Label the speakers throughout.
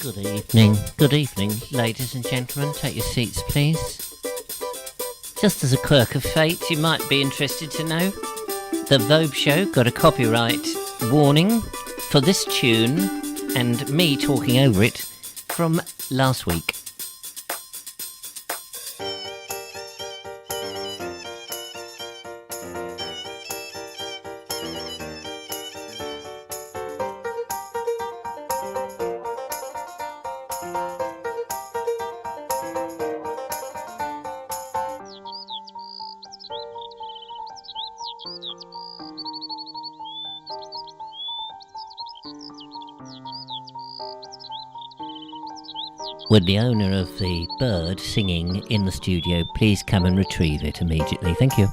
Speaker 1: Good evening, ladies and gentlemen. Take your seats, please. Just as a quirk of fate, you might be interested to know, the Vobes Show got a copyright warning for this tune and me talking over it from last week. Would the owner of the bird singing in the studio please come and retrieve it immediately? Thank you.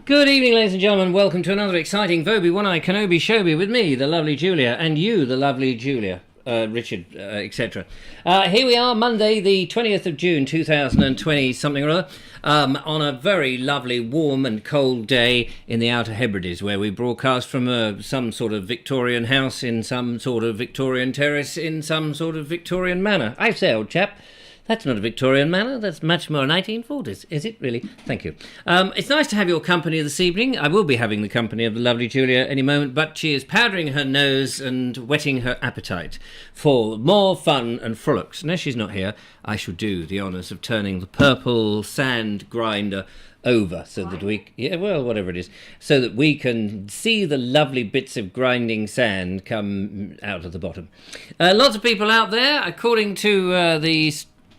Speaker 1: Good evening, ladies and gentlemen. Welcome to another exciting Vobie One-Eye Kenobi Shobi with me, the lovely Julia, and you, the lovely Julia, Richard, etc. Here we are, Monday, the 20th of June, 2020, something or other, on a very lovely, warm and cold day in the Outer Hebrides, where we broadcast from some sort of Victorian house in some sort of Victorian terrace in some sort of Victorian manor. I say, old chap, that's not a Victorian manor, that's much more 1940s, is it really? Thank you. It's nice to have your company this evening. I will be having the company of the lovely Julia any moment, but she is powdering her nose and whetting her appetite for more fun and frolics. Now she's not here, I shall do the honours of turning the purple sand grinder over so that we, whatever it is, so that we can see the lovely bits of grinding sand come out of the bottom. Lots of people out there, according to the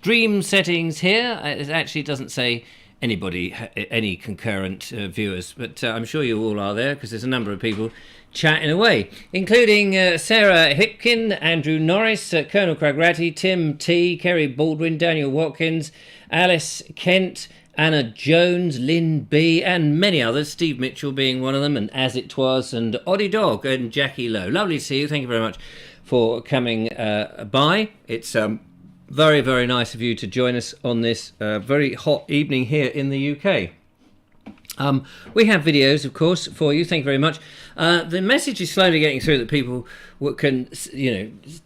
Speaker 1: stream settings here, it actually doesn't say anybody, any concurrent viewers, but I'm sure you all are there because there's a number of people chatting away, including Sarah Hipkin, Andrew Norris, Colonel Cragratty, Tim T, Kerry Baldwin, Daniel Watkins, Alice Kent, Anna Jones, Lynn B, and many others, Steve Mitchell being one of them, and As It Was, and Oddie Dog, and Jackie Lowe. Lovely to see you. Thank you very much for coming by. It's very, very nice of you to join us on this very hot evening here in the UK. We have videos, of course, for you. Thank you very much. The message is slowly getting through that people can,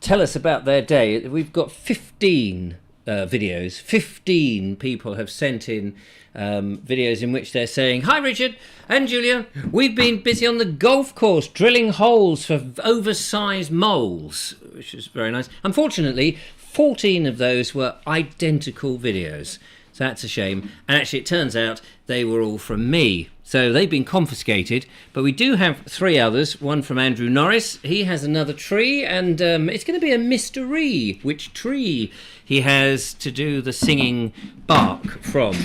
Speaker 1: tell us about their day. We've got 15 videos. 15 people have sent in videos in which they're saying, "Hi Richard and Julia, we've been busy on the golf course drilling holes for oversized moles," which is very nice. Unfortunately, 14 of those were identical videos. So that's a shame. And actually, it turns out they were all from me. So they've been confiscated. But we do have 3 others. One from Andrew Norris. He has another tree. And it's going to be a mystery which tree he has to do the singing bark from.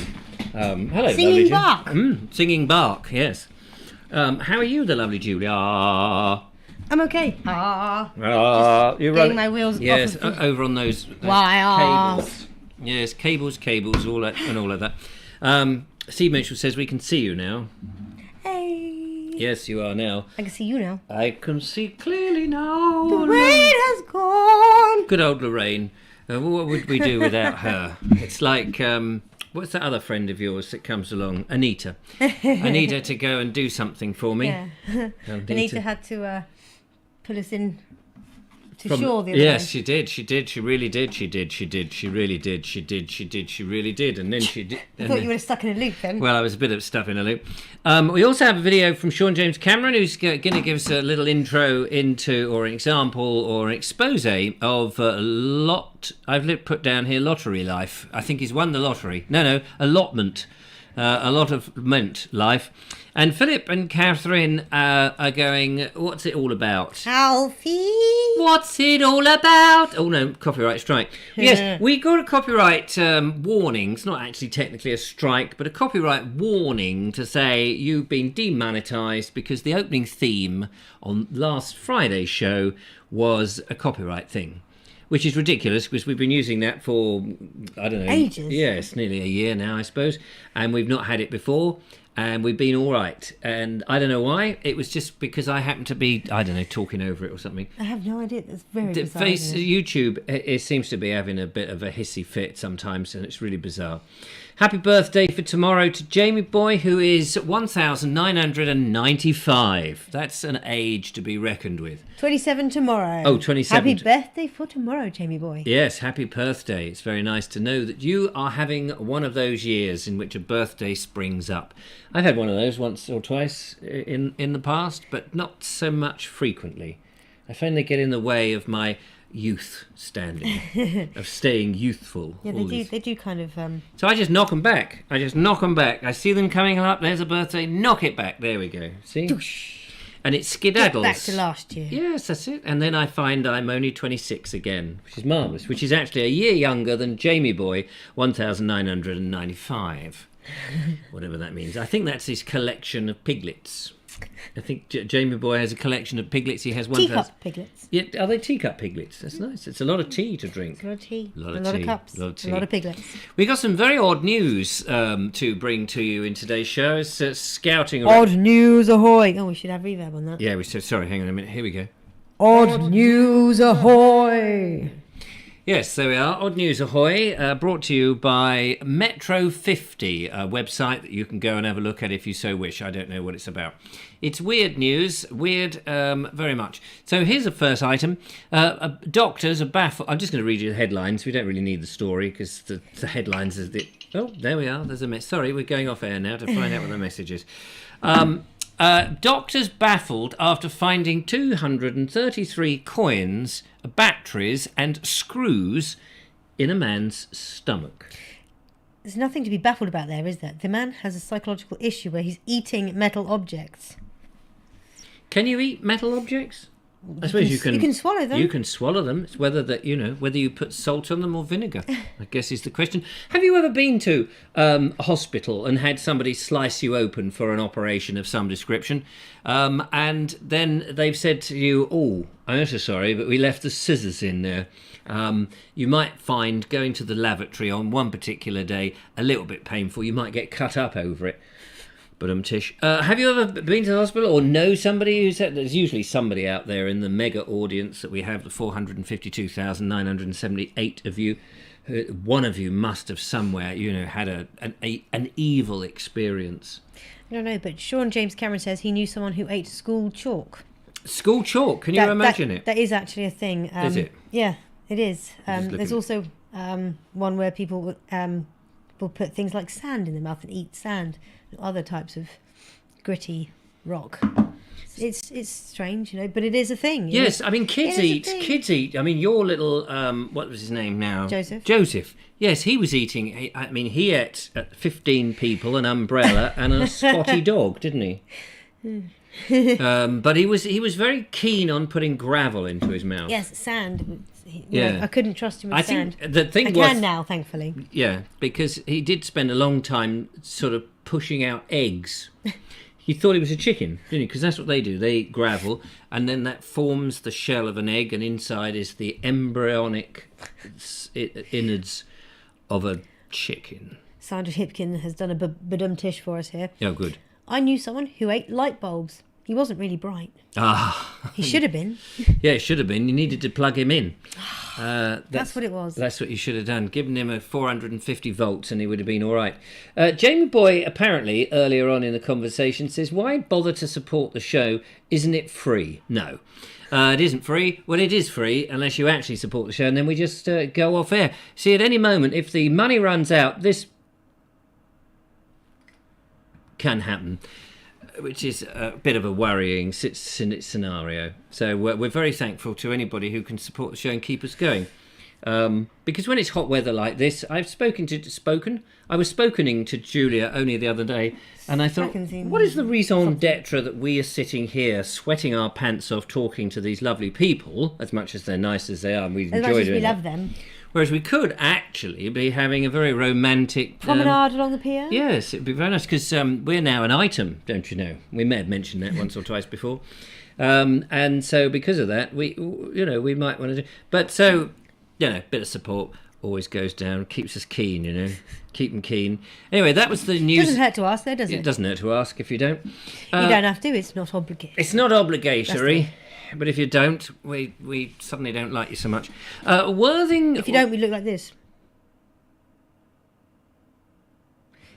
Speaker 1: Hello,
Speaker 2: singing bark.
Speaker 1: Singing bark, yes. How are you, the lovely Julia?
Speaker 2: I'm okay.
Speaker 1: You're
Speaker 2: getting my wheels
Speaker 1: off of
Speaker 2: the...
Speaker 1: over on those
Speaker 2: wires.
Speaker 1: cables. Yes, cables, all that, and all of that. Steve Mitchell says we can see you now.
Speaker 2: Hey.
Speaker 1: Yes, you are now.
Speaker 2: I can see you now.
Speaker 1: I can see clearly now.
Speaker 2: The rain has gone.
Speaker 1: Good old Lorraine. What would we do without her? It's like, what's that other friend of yours that comes along? Anita. I need her to go and do something for me.
Speaker 2: Yeah. Anita had to pull us in to shore the other
Speaker 1: Yes,
Speaker 2: day.
Speaker 1: she did. She really did. She really did. And then she did.
Speaker 2: I thought you were stuck in a loop then.
Speaker 1: Well, I was a bit of stuff in a loop. We also have a video from Sean James Cameron, who's going to give us a little intro into, or an example, or an expose of I've put down here lottery life. I think he's won the lottery. No, allotment. A lot of meant life. And Philip and Catherine are going, what's it all about?
Speaker 2: Alfie!
Speaker 1: What's it all about? Oh no, copyright strike. Yes, we got a copyright warning. It's not actually technically a strike, but a copyright warning to say you've been demonetised because the opening theme on last Friday's show was a copyright thing. Which is ridiculous because we've been using that for, I don't know.
Speaker 2: Ages.
Speaker 1: Yes, nearly a year now, I suppose. And we've not had it before. And we've been all right. And I don't know why. It was just because I happened to be, I don't know, talking over it or something.
Speaker 2: I have no idea. That's very bizarre.
Speaker 1: YouTube, it seems to be having a bit of a hissy fit sometimes, and it's really bizarre. Happy birthday for tomorrow to Jamie Boy, who is 1,995. That's an age to be reckoned with.
Speaker 2: 27 tomorrow.
Speaker 1: Oh, 27.
Speaker 2: Happy birthday for tomorrow, Jamie Boy.
Speaker 1: Yes, happy birthday. It's very nice to know that you are having one of those years in which a birthday springs up. I've had one of those once or twice in the past, but not so much frequently. I find they get in the way of my youth standing, of staying youthful.
Speaker 2: Yeah, they do kind of...
Speaker 1: So I just knock them back. I see them coming up. There's a birthday. Knock it back. There we go. See?
Speaker 2: Doosh.
Speaker 1: And it skedaddles.
Speaker 2: Get back to last year.
Speaker 1: Yes, that's it. And then I find I'm only 26 again, which is marvellous, which is actually a year younger than Jamie Boy, 1,995. Whatever that means. I think that's his collection of piglets. I think Jamie Boy has a collection of piglets. He has 1,000.
Speaker 2: Teacup piglets.
Speaker 1: Yeah, are they teacup piglets? That's nice. It's a lot of tea to drink.
Speaker 2: It's a lot of tea.
Speaker 1: A lot
Speaker 2: of cups.
Speaker 1: A lot of tea.
Speaker 2: A lot of piglets.
Speaker 1: We got some very odd news to bring to you in today's show. It's scouting around.
Speaker 2: Odd news ahoy! Oh, we should have reverb on that.
Speaker 1: Yeah, we should. Sorry, hang on a minute. Here we go.
Speaker 2: Odd news ahoy!
Speaker 1: Yes, there we are. Odd News Ahoy, brought to you by Metro 50, a website that you can go and have a look at if you so wish. I don't know what it's about. It's weird news, very much. So here's the first item. Doctors are baffled. I'm just going to read you the headlines. We don't really need the story because the headlines is the... Oh, there we are. There's a message. Sorry, we're going off air now to find out what the message is. Doctors baffled after finding 233 coins, batteries and screws in a man's stomach.
Speaker 2: There's nothing to be baffled about there, is there? The man has a psychological issue where he's eating metal objects.
Speaker 1: Can you eat metal objects? I suppose you can.
Speaker 2: You can swallow them.
Speaker 1: You can swallow them. It's whether you put salt on them or vinegar, I guess is the question. Have you ever been to a hospital and had somebody slice you open for an operation of some description, and then they've said to you, "Oh, I'm so sorry, but we left the scissors in there." You might find going to the lavatory on one particular day a little bit painful. You might get cut up over it. But Tish, have you ever been to the hospital or know somebody who's had? There's usually somebody out there in the mega audience that we have, the 452,978 of you. One of you must have somewhere, had an evil experience.
Speaker 2: I don't know, but Sean James Cameron says he knew someone who ate school chalk.
Speaker 1: School chalk? Can you imagine it?
Speaker 2: That is actually a thing.
Speaker 1: Is it?
Speaker 2: Yeah, it is. There's also one where people will put things like sand in their mouth and eat sand. Other types of gritty rock. It's strange, but it is a thing.
Speaker 1: Yes, I mean kids eat. I mean your little what was his name now? Joseph. Yes, he was eating. I mean he ate 15 people, an umbrella, and a spotty dog, didn't he? But he was very keen on putting gravel into his mouth.
Speaker 2: Yes, sand.
Speaker 1: Yeah,
Speaker 2: I couldn't trust him with sand.
Speaker 1: Think the thing
Speaker 2: I can now, thankfully.
Speaker 1: Yeah, because he did spend a long time sort of pushing out eggs. He thought he was a chicken, didn't he? Because that's what they do. They eat gravel, and then that forms the shell of an egg, and inside is the embryonic innards of a chicken.
Speaker 2: Sandra Hipkin has done a badum-tish for us here.
Speaker 1: Oh, good.
Speaker 2: I knew someone who ate light bulbs. He wasn't really bright.
Speaker 1: Ah.
Speaker 2: He should have been.
Speaker 1: Yeah, it should have been. You needed to plug him in.
Speaker 2: That's what it was.
Speaker 1: That's what you should have done. Given him a 450 volts and he would have been all right. Jamie Boy, apparently, earlier on in the conversation, says, why bother to support the show? Isn't it free? No. It isn't free. Well, it is free unless you actually support the show, and then we just go off air. See, at any moment, if the money runs out, this can happen, which is a bit of a worrying scenario. So we're very thankful to anybody who can support the show and keep us going. Because when it's hot weather like this, I was spokening to Julia only the other day, and I thought, what is the raison d'etre that we are sitting here sweating our pants off talking to these lovely people, as much as they're nice as they are, and we enjoy doing it. As much as we
Speaker 2: love them.
Speaker 1: Whereas we could actually be having a very romantic...
Speaker 2: promenade along the pier?
Speaker 1: Yes, it'd be very nice, because we're now an item, don't you know? We may have mentioned that once or twice before. And so because of that, we might want to do... But so, bit of support always goes down, keeps us keen, keep them keen. Anyway, that was the news.
Speaker 2: Doesn't hurt to ask, though, does it?
Speaker 1: It doesn't hurt to ask if you don't.
Speaker 2: You don't have to, it's not obligatory.
Speaker 1: It's not obligatory. But if you don't, we suddenly don't like you so much. Worthing...
Speaker 2: If you don't, we look like this.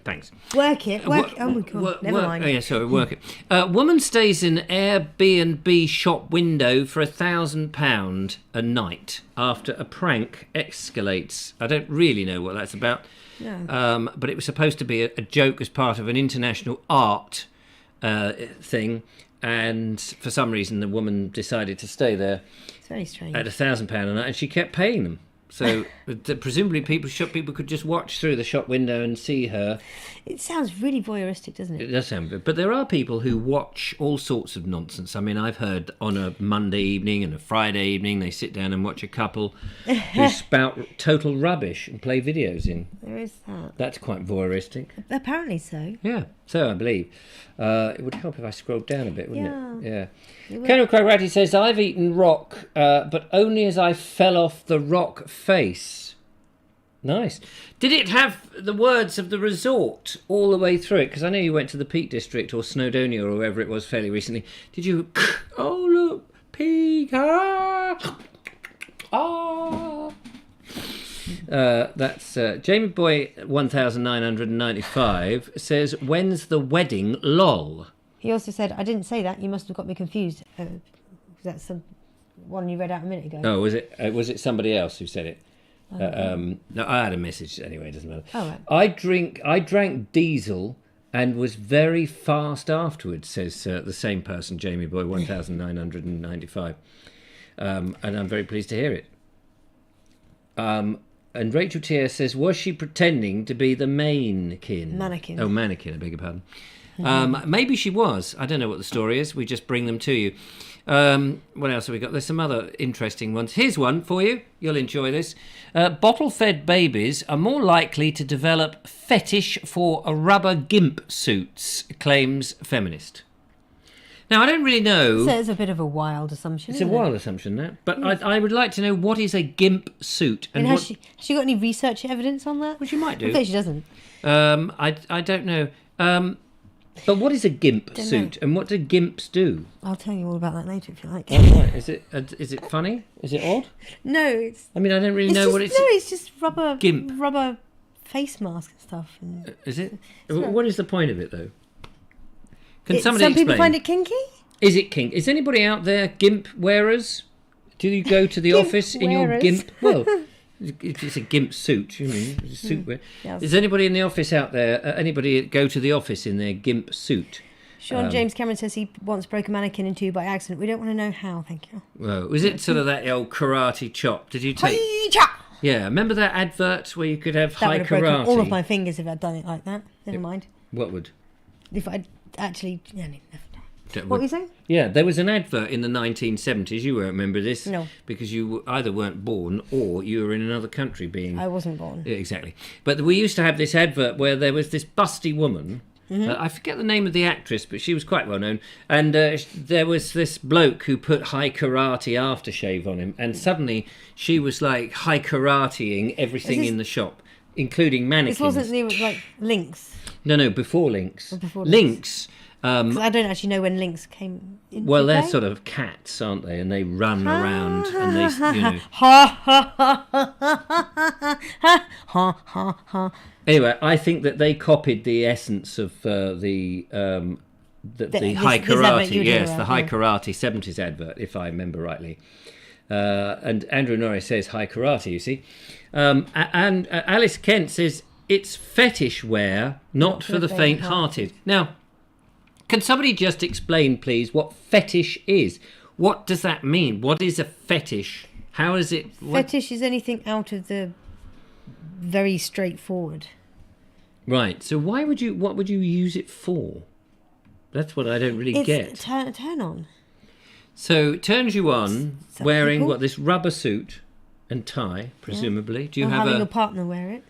Speaker 1: Thanks.
Speaker 2: Work it. Oh, my God. Never mind.
Speaker 1: Oh, yeah, sorry, work it. Woman stays in Airbnb shop window for £1,000 a night after a prank escalates. I don't really know what that's about.
Speaker 2: No.
Speaker 1: But it was supposed to be a joke as part of an international art thing. And for some reason, the woman decided to stay there.
Speaker 2: It's very strange.
Speaker 1: At £1,000 a night, and she kept paying them. So presumably people could just watch through the shop window and see her.
Speaker 2: It sounds really voyeuristic, doesn't it?
Speaker 1: It does sound good. But there are people who watch all sorts of nonsense. I mean, I've heard on a Monday evening and a Friday evening, they sit down and watch a couple who spout total rubbish and play videos in.
Speaker 2: There is that.
Speaker 1: That's quite voyeuristic.
Speaker 2: Apparently so.
Speaker 1: Yeah, so I believe. It would help if I scrolled down a bit, wouldn't it? Yeah.
Speaker 2: Colonel
Speaker 1: Crowratty says, I've eaten rock, but only as I fell off the rock face. Nice. Did it have the words of the resort all the way through it? Because I know you went to the Peak District or Snowdonia or wherever it was fairly recently. Did you... Oh, look, Peak. That's Jamie Boy 1995 says, when's the wedding, lol?
Speaker 2: He also said, I didn't say that, you must have got me confused. That's the one you read out a minute ago.
Speaker 1: Oh, was it somebody else who said it? No, I had a message anyway, it doesn't matter.
Speaker 2: Oh, right.
Speaker 1: I drank diesel and was very fast afterwards, says the same person, Jamie Boy 1995. And I'm very pleased to hear it. And Rachel Tier says, was she pretending to be the mannequin?
Speaker 2: Mannequin.
Speaker 1: Oh, mannequin, I beg your pardon. Maybe she was. I don't know what the story is. We just bring them to you. What else have we got? There's some other interesting ones. Here's one for you. You'll enjoy this. Bottle-fed babies are more likely to develop fetish for rubber gimp suits, claims feminist. Now, I don't really know...
Speaker 2: So it's a bit of a wild assumption,
Speaker 1: It's a wild assumption, that. But I would like to know, what is a gimp suit?
Speaker 2: And has she got any research evidence on that?
Speaker 1: Well, she might do.
Speaker 2: I bet she doesn't.
Speaker 1: I don't know. But what is a gimp suit, and what do gimps do?
Speaker 2: I'll tell you all about that later if you like.
Speaker 1: Oh, right. Is it funny? Is it odd?
Speaker 2: No, it's...
Speaker 1: I mean, I don't really know what it's...
Speaker 2: No, it's just rubber...
Speaker 1: Gimp.
Speaker 2: Rubber face mask and stuff. And
Speaker 1: is it? What is the point of it, though? Can
Speaker 2: some
Speaker 1: somebody explain?
Speaker 2: People find it kinky?
Speaker 1: Is it kinky? Is anybody out there gimp wearers? Do you go to the office in your gimp... Well... It's a gimp suit, you mean? It's a suit wear.
Speaker 2: Yes.
Speaker 1: Is anybody in the office out there, anybody go to the office in their gimp suit?
Speaker 2: Sean James Cameron says he once broke a mannequin in two by accident. We don't want to know how, thank you.
Speaker 1: Well, was it sort of that old karate chop? Did you take... Yeah, remember that advert where you could have high
Speaker 2: That would have
Speaker 1: karate?
Speaker 2: broken all of my fingers if I'd done it like that. Never mind.
Speaker 1: What would?
Speaker 2: If I'd actually... Yeah, never. What were you saying?
Speaker 1: Yeah, there was an advert in the 1970s. You won't remember this.
Speaker 2: No.
Speaker 1: Because you either weren't born or you were in another country being...
Speaker 2: I wasn't born.
Speaker 1: Yeah, exactly. But we used to have this advert where there was this busty woman. I forget the name of the actress, but she was quite well known. And there was this bloke who put high karate aftershave on him. And suddenly she was like high karateing everything in the shop. including mannequins.
Speaker 2: This wasn't like Lynx.
Speaker 1: No, before Lynx.
Speaker 2: Before
Speaker 1: Lynx.
Speaker 2: 'Cause I don't actually know when Lynx came into
Speaker 1: Well, they're
Speaker 2: play.
Speaker 1: sort of cats, aren't they? And they run around and they,
Speaker 2: Ha ha ha ha ha ha ha.
Speaker 1: Anyway, I think that they copied the essence of the high
Speaker 2: this advert
Speaker 1: karate.
Speaker 2: you were
Speaker 1: Yes,
Speaker 2: talking
Speaker 1: the
Speaker 2: about,
Speaker 1: high
Speaker 2: yeah.
Speaker 1: karate 70s advert, if I remember rightly. And Andrew Norris says high karate, you see. And Alice Kent says it's fetish wear, not for the faint-hearted. Now, can somebody just explain, please, what fetish is? What does that mean? What is a fetish? How is it...
Speaker 2: Fetish is anything out of the very straightforward.
Speaker 1: Right, so what would you use it for? That's what I don't really get.
Speaker 2: It's turn on.
Speaker 1: So it turns you on
Speaker 2: Some
Speaker 1: wearing
Speaker 2: people-
Speaker 1: this rubber suit and tie, presumably. Do you
Speaker 2: Or
Speaker 1: have
Speaker 2: having a partner wear it.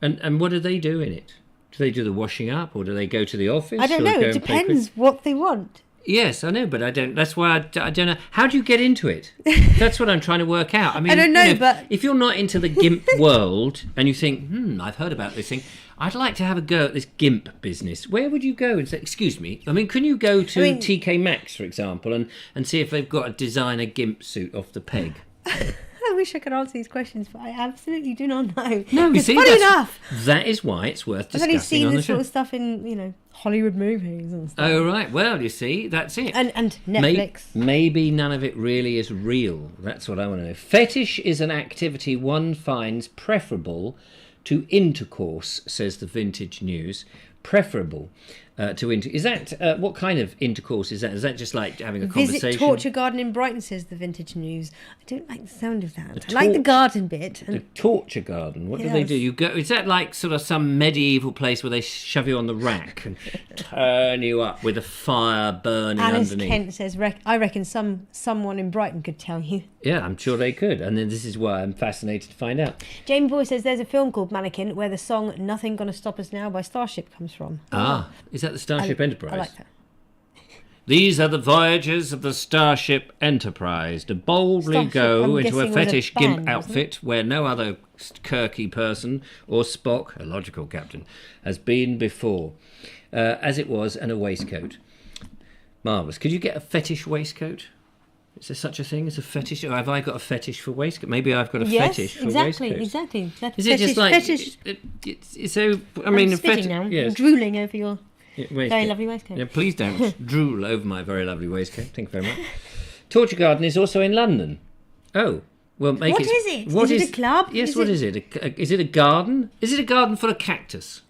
Speaker 1: And what do they do in it? Do they do the washing up, or do they go to the office?
Speaker 2: I don't
Speaker 1: or
Speaker 2: know.
Speaker 1: go
Speaker 2: It
Speaker 1: and play
Speaker 2: depends what they want.
Speaker 1: Yes, I know, but I don't. That's why I don't know. How do you get into it? That's what I'm trying to work out. I mean,
Speaker 2: I don't know, but-
Speaker 1: if you're not into the GIMP world and you think, I've heard about this thing, I'd like to have a go at this GIMP business. Where would you go and say, excuse me? I mean, can you go to TK Maxx, for example, and see if they've got a designer GIMP suit off the peg?
Speaker 2: I wish I could answer these questions, but I absolutely do not know.
Speaker 1: No, you
Speaker 2: Because
Speaker 1: see,
Speaker 2: funny enough,
Speaker 1: that is why it's worth
Speaker 2: I've only
Speaker 1: discussing
Speaker 2: seen
Speaker 1: on the
Speaker 2: this
Speaker 1: show.
Speaker 2: sort of stuff in Hollywood movies and stuff.
Speaker 1: Oh, right. Well, you see, that's it.
Speaker 2: And Netflix.
Speaker 1: Maybe none of it really is real. That's what I want to know. Fetish is an activity one finds preferable to intercourse, says the Vintage News. Preferable to intercourse. Is that, what kind of intercourse is that? Is that just like having a conversation?
Speaker 2: Visit Torture Garden in Brighton, says the Vintage News. I don't like the sound of that. I like the garden bit.
Speaker 1: The torture garden. What do they do? You go. Is that like sort of some medieval place where they shove you on the rack and turn you up with a fire burning
Speaker 2: Alice
Speaker 1: underneath?
Speaker 2: Kent says, I reckon someone in Brighton could tell you.
Speaker 1: Yeah, I'm sure they could. And then this is why I'm fascinated to find out.
Speaker 2: Jamie Boy says there's a film called Mannequin where the song Nothing Gonna Stop Us Now by Starship comes from.
Speaker 1: Is that the Starship Enterprise?
Speaker 2: I like that.
Speaker 1: These are the voyages of the Starship Enterprise to boldly
Speaker 2: Starship,
Speaker 1: go
Speaker 2: I'm
Speaker 1: into
Speaker 2: guessing,
Speaker 1: a
Speaker 2: was a
Speaker 1: fetish
Speaker 2: band,
Speaker 1: GIMP
Speaker 2: wasn't it?
Speaker 1: outfit where no other Kirky person or Spock, a logical captain, has been before, as it was, and a waistcoat. Marvellous. Could you get a fetish waistcoat? Is there such a thing as a fetish? Or have I got a fetish for waistcoat? Maybe I've got a fetish for waistcoats.
Speaker 2: Exactly.
Speaker 1: Is it just like...
Speaker 2: Fetish.
Speaker 1: It's so... I mean,
Speaker 2: I'm
Speaker 1: a
Speaker 2: spitting
Speaker 1: fetish...
Speaker 2: now.
Speaker 1: Yes.
Speaker 2: I'm drooling over your
Speaker 1: Waistcoat.
Speaker 2: very lovely waistcoat.
Speaker 1: Yeah, please don't drool over my very lovely waistcoat. Thank you very much. Torture Garden is also in London. Oh, well, make
Speaker 2: What
Speaker 1: it.
Speaker 2: is it?
Speaker 1: What
Speaker 2: Is it a club?
Speaker 1: Yes.
Speaker 2: Is
Speaker 1: What
Speaker 2: it-
Speaker 1: is it? Is it a garden? Is it a garden full of cactus?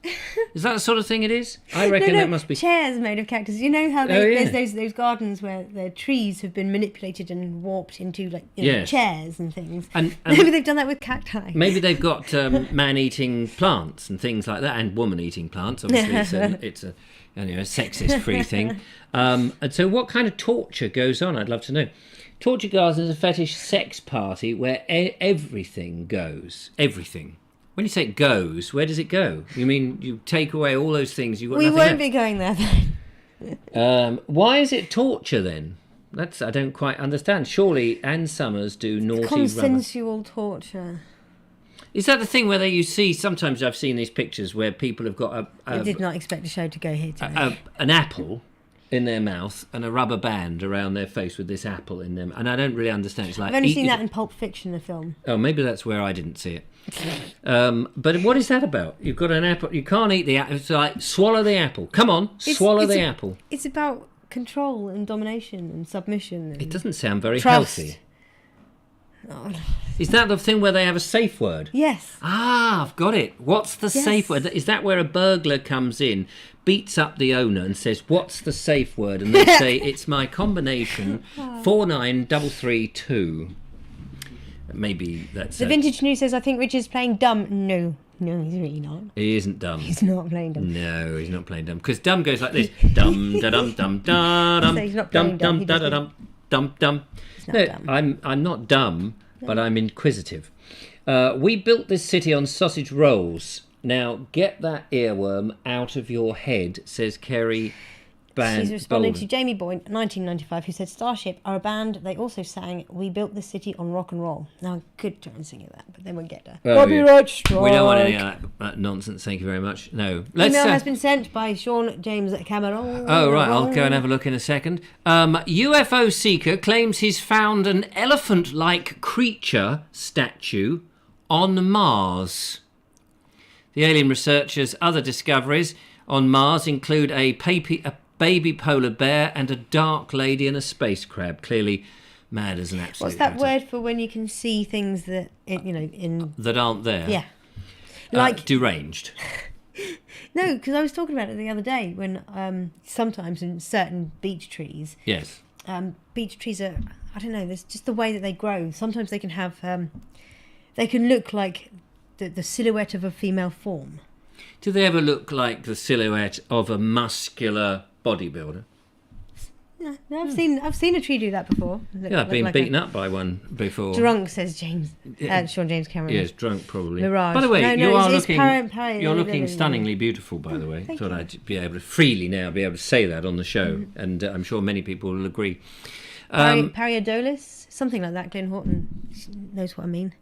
Speaker 1: Is that the sort of thing it is? I reckon
Speaker 2: No,
Speaker 1: that must be.
Speaker 2: chairs made of cactus. You know how
Speaker 1: yeah.
Speaker 2: there's those gardens where the trees have been manipulated and warped into
Speaker 1: Yes.
Speaker 2: chairs and things.
Speaker 1: And
Speaker 2: Maybe they've done that with cacti.
Speaker 1: maybe they've got man-eating plants and things like that, and woman-eating plants. Obviously, it's a sexist-free thing. And so, what kind of torture goes on? I'd love to know. Torture Garden is a fetish sex party where everything goes. Everything. When you say it goes, where does it go? You mean you take away all those things? You've got
Speaker 2: We
Speaker 1: nothing
Speaker 2: won't
Speaker 1: left?
Speaker 2: be going there then.
Speaker 1: Why is it torture then? I don't quite understand. Surely Anne Summers do naughty rubber.
Speaker 2: Consensual torture.
Speaker 1: Is that the thing where you see? Sometimes I've seen these pictures where people have got
Speaker 2: I did not expect the show to go here today.
Speaker 1: an apple in their mouth and a rubber band around their face with this apple in them, and I don't really understand. It's like
Speaker 2: I've only seen that in Pulp Fiction, the film.
Speaker 1: Oh, maybe that's where I didn't see it. But what is that about? You've got an apple. You can't eat the apple. It's like swallow the apple. Come on, swallow the apple.
Speaker 2: It's about control and domination and submission. And
Speaker 1: It doesn't sound very
Speaker 2: trust.
Speaker 1: healthy.
Speaker 2: Oh,
Speaker 1: Is that the thing where they have a safe word?
Speaker 2: yes.
Speaker 1: Ah, I've got it. What's the
Speaker 2: Yes.
Speaker 1: safe word? Is that where a burglar comes in, beats up the owner and says, "What's the safe word?" And they say, "It's my combination 49332." Maybe that's
Speaker 2: The Vintage News says, I think Richard's playing dumb. No, he's really not.
Speaker 1: He isn't dumb.
Speaker 2: He's not playing dumb.
Speaker 1: No, he's not playing dumb. Because dumb goes like this: dum da dum dum da dum
Speaker 2: So he's not
Speaker 1: dum
Speaker 2: playing dumb,
Speaker 1: dum
Speaker 2: he
Speaker 1: da
Speaker 2: just-
Speaker 1: da dum dum dum.
Speaker 2: not
Speaker 1: No,
Speaker 2: dumb.
Speaker 1: I'm not dumb, but I'm inquisitive. We built this city on sausage rolls. Now get that earworm out of your head, says Kerry band.
Speaker 2: She's responding
Speaker 1: bold.
Speaker 2: to Jamie Boyd, 1995, who said Starship are a band. They also sang "We Built This City on Rock and Roll." Now I could try and sing it that, but then we'll get to copyright strike.
Speaker 1: We don't want any of that nonsense. Thank you very much. No.
Speaker 2: Email has been sent by Sean James Cameron.
Speaker 1: Oh right, I'll go and have a look in a second. UFO seeker claims he's found an elephant-like creature statue on Mars. The alien researchers' other discoveries on Mars include a baby polar bear and a dark lady and a space crab. Clearly mad as an absolute.
Speaker 2: What's that
Speaker 1: hatter.
Speaker 2: word for when you can see things that
Speaker 1: that aren't there?
Speaker 2: Yeah, like
Speaker 1: deranged.
Speaker 2: No, because I was talking about it the other day when sometimes in certain beech trees.
Speaker 1: Yes.
Speaker 2: Beech trees are, I don't know. There's just the way that they grow. Sometimes they can have, they can look like the silhouette of a female form.
Speaker 1: Do they ever look like the silhouette of a muscular bodybuilder?
Speaker 2: Yeah, I've seen a tree do that before.
Speaker 1: Yeah, I've been beaten up by one before.
Speaker 2: Drunk, says James. Sean James Cameron.
Speaker 1: Yes, drunk probably.
Speaker 2: Mirage.
Speaker 1: By the way, you're looking
Speaker 2: looking
Speaker 1: stunningly beautiful. By the way,
Speaker 2: Thank
Speaker 1: thought
Speaker 2: you.
Speaker 1: I'd be able to freely now be able to say that on the show, and I'm sure many people will agree.
Speaker 2: Pariodolis, something like that. Glenn Horton knows what I mean.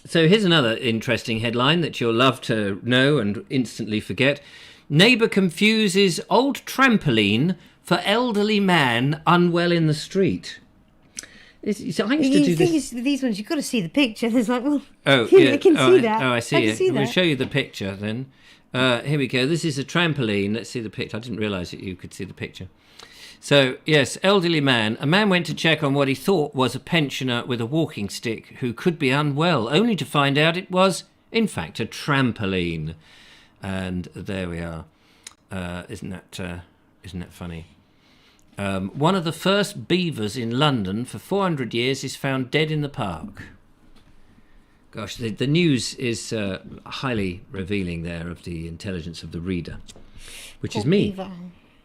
Speaker 1: So here's another interesting headline that you'll love to know and instantly forget. Neighbour confuses old trampoline for elderly man unwell in the street. I used to do this.
Speaker 2: These ones, you've got to see the picture. There's like, well,
Speaker 1: Oh,
Speaker 2: I can see that.
Speaker 1: Oh, I see it.
Speaker 2: Can
Speaker 1: We'll show you the picture then. Here we go. This is a trampoline. Let's see the picture. I didn't realise that you could see the picture. So, yes, elderly man. A man went to check on what he thought was a pensioner with a walking stick who could be unwell, only to find out it was, in fact, a trampoline. And there we are. Isn't that funny? One of the first beavers in London for 400 years is found dead in the park. Gosh, the news is highly revealing there of the intelligence of the reader, which is me.
Speaker 2: Beaver.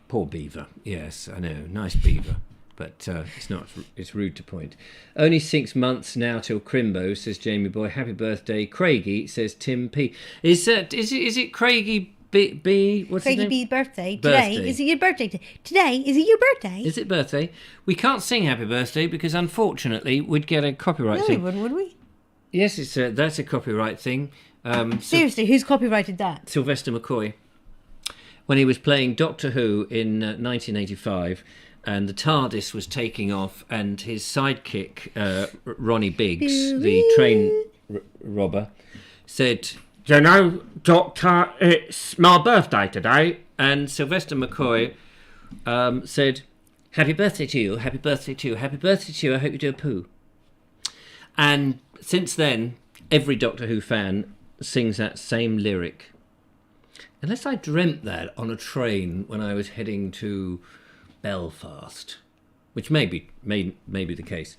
Speaker 1: Poor beaver. Yes, I know. Nice beaver. But it's not. It's rude to point. Only 6 months now till Crimbo, says Jamie Boy. Happy birthday, Craigie, says Tim P. Is it Craigie B? What's his name?
Speaker 2: Craigie B's birthday. Today. Is it your birthday? Today? Is it your birthday?
Speaker 1: Is it birthday? We can't sing happy birthday because unfortunately we'd get a copyright
Speaker 2: No,
Speaker 1: thing.
Speaker 2: we wouldn't, would we?
Speaker 1: Yes, that's a copyright thing.
Speaker 2: Seriously, who's copyrighted that?
Speaker 1: Sylvester McCoy. When he was playing Doctor Who in 1985, and the TARDIS was taking off, and his sidekick, Ronnie Biggs, the train robber, said, "You know, Doctor, it's my birthday today." And Sylvester McCoy said, "Happy birthday to you, happy birthday to you, happy birthday to you, I hope you do a poo." And since then, every Doctor Who fan sings that same lyric. Unless I dreamt that on a train when I was heading to Belfast, which may be the case.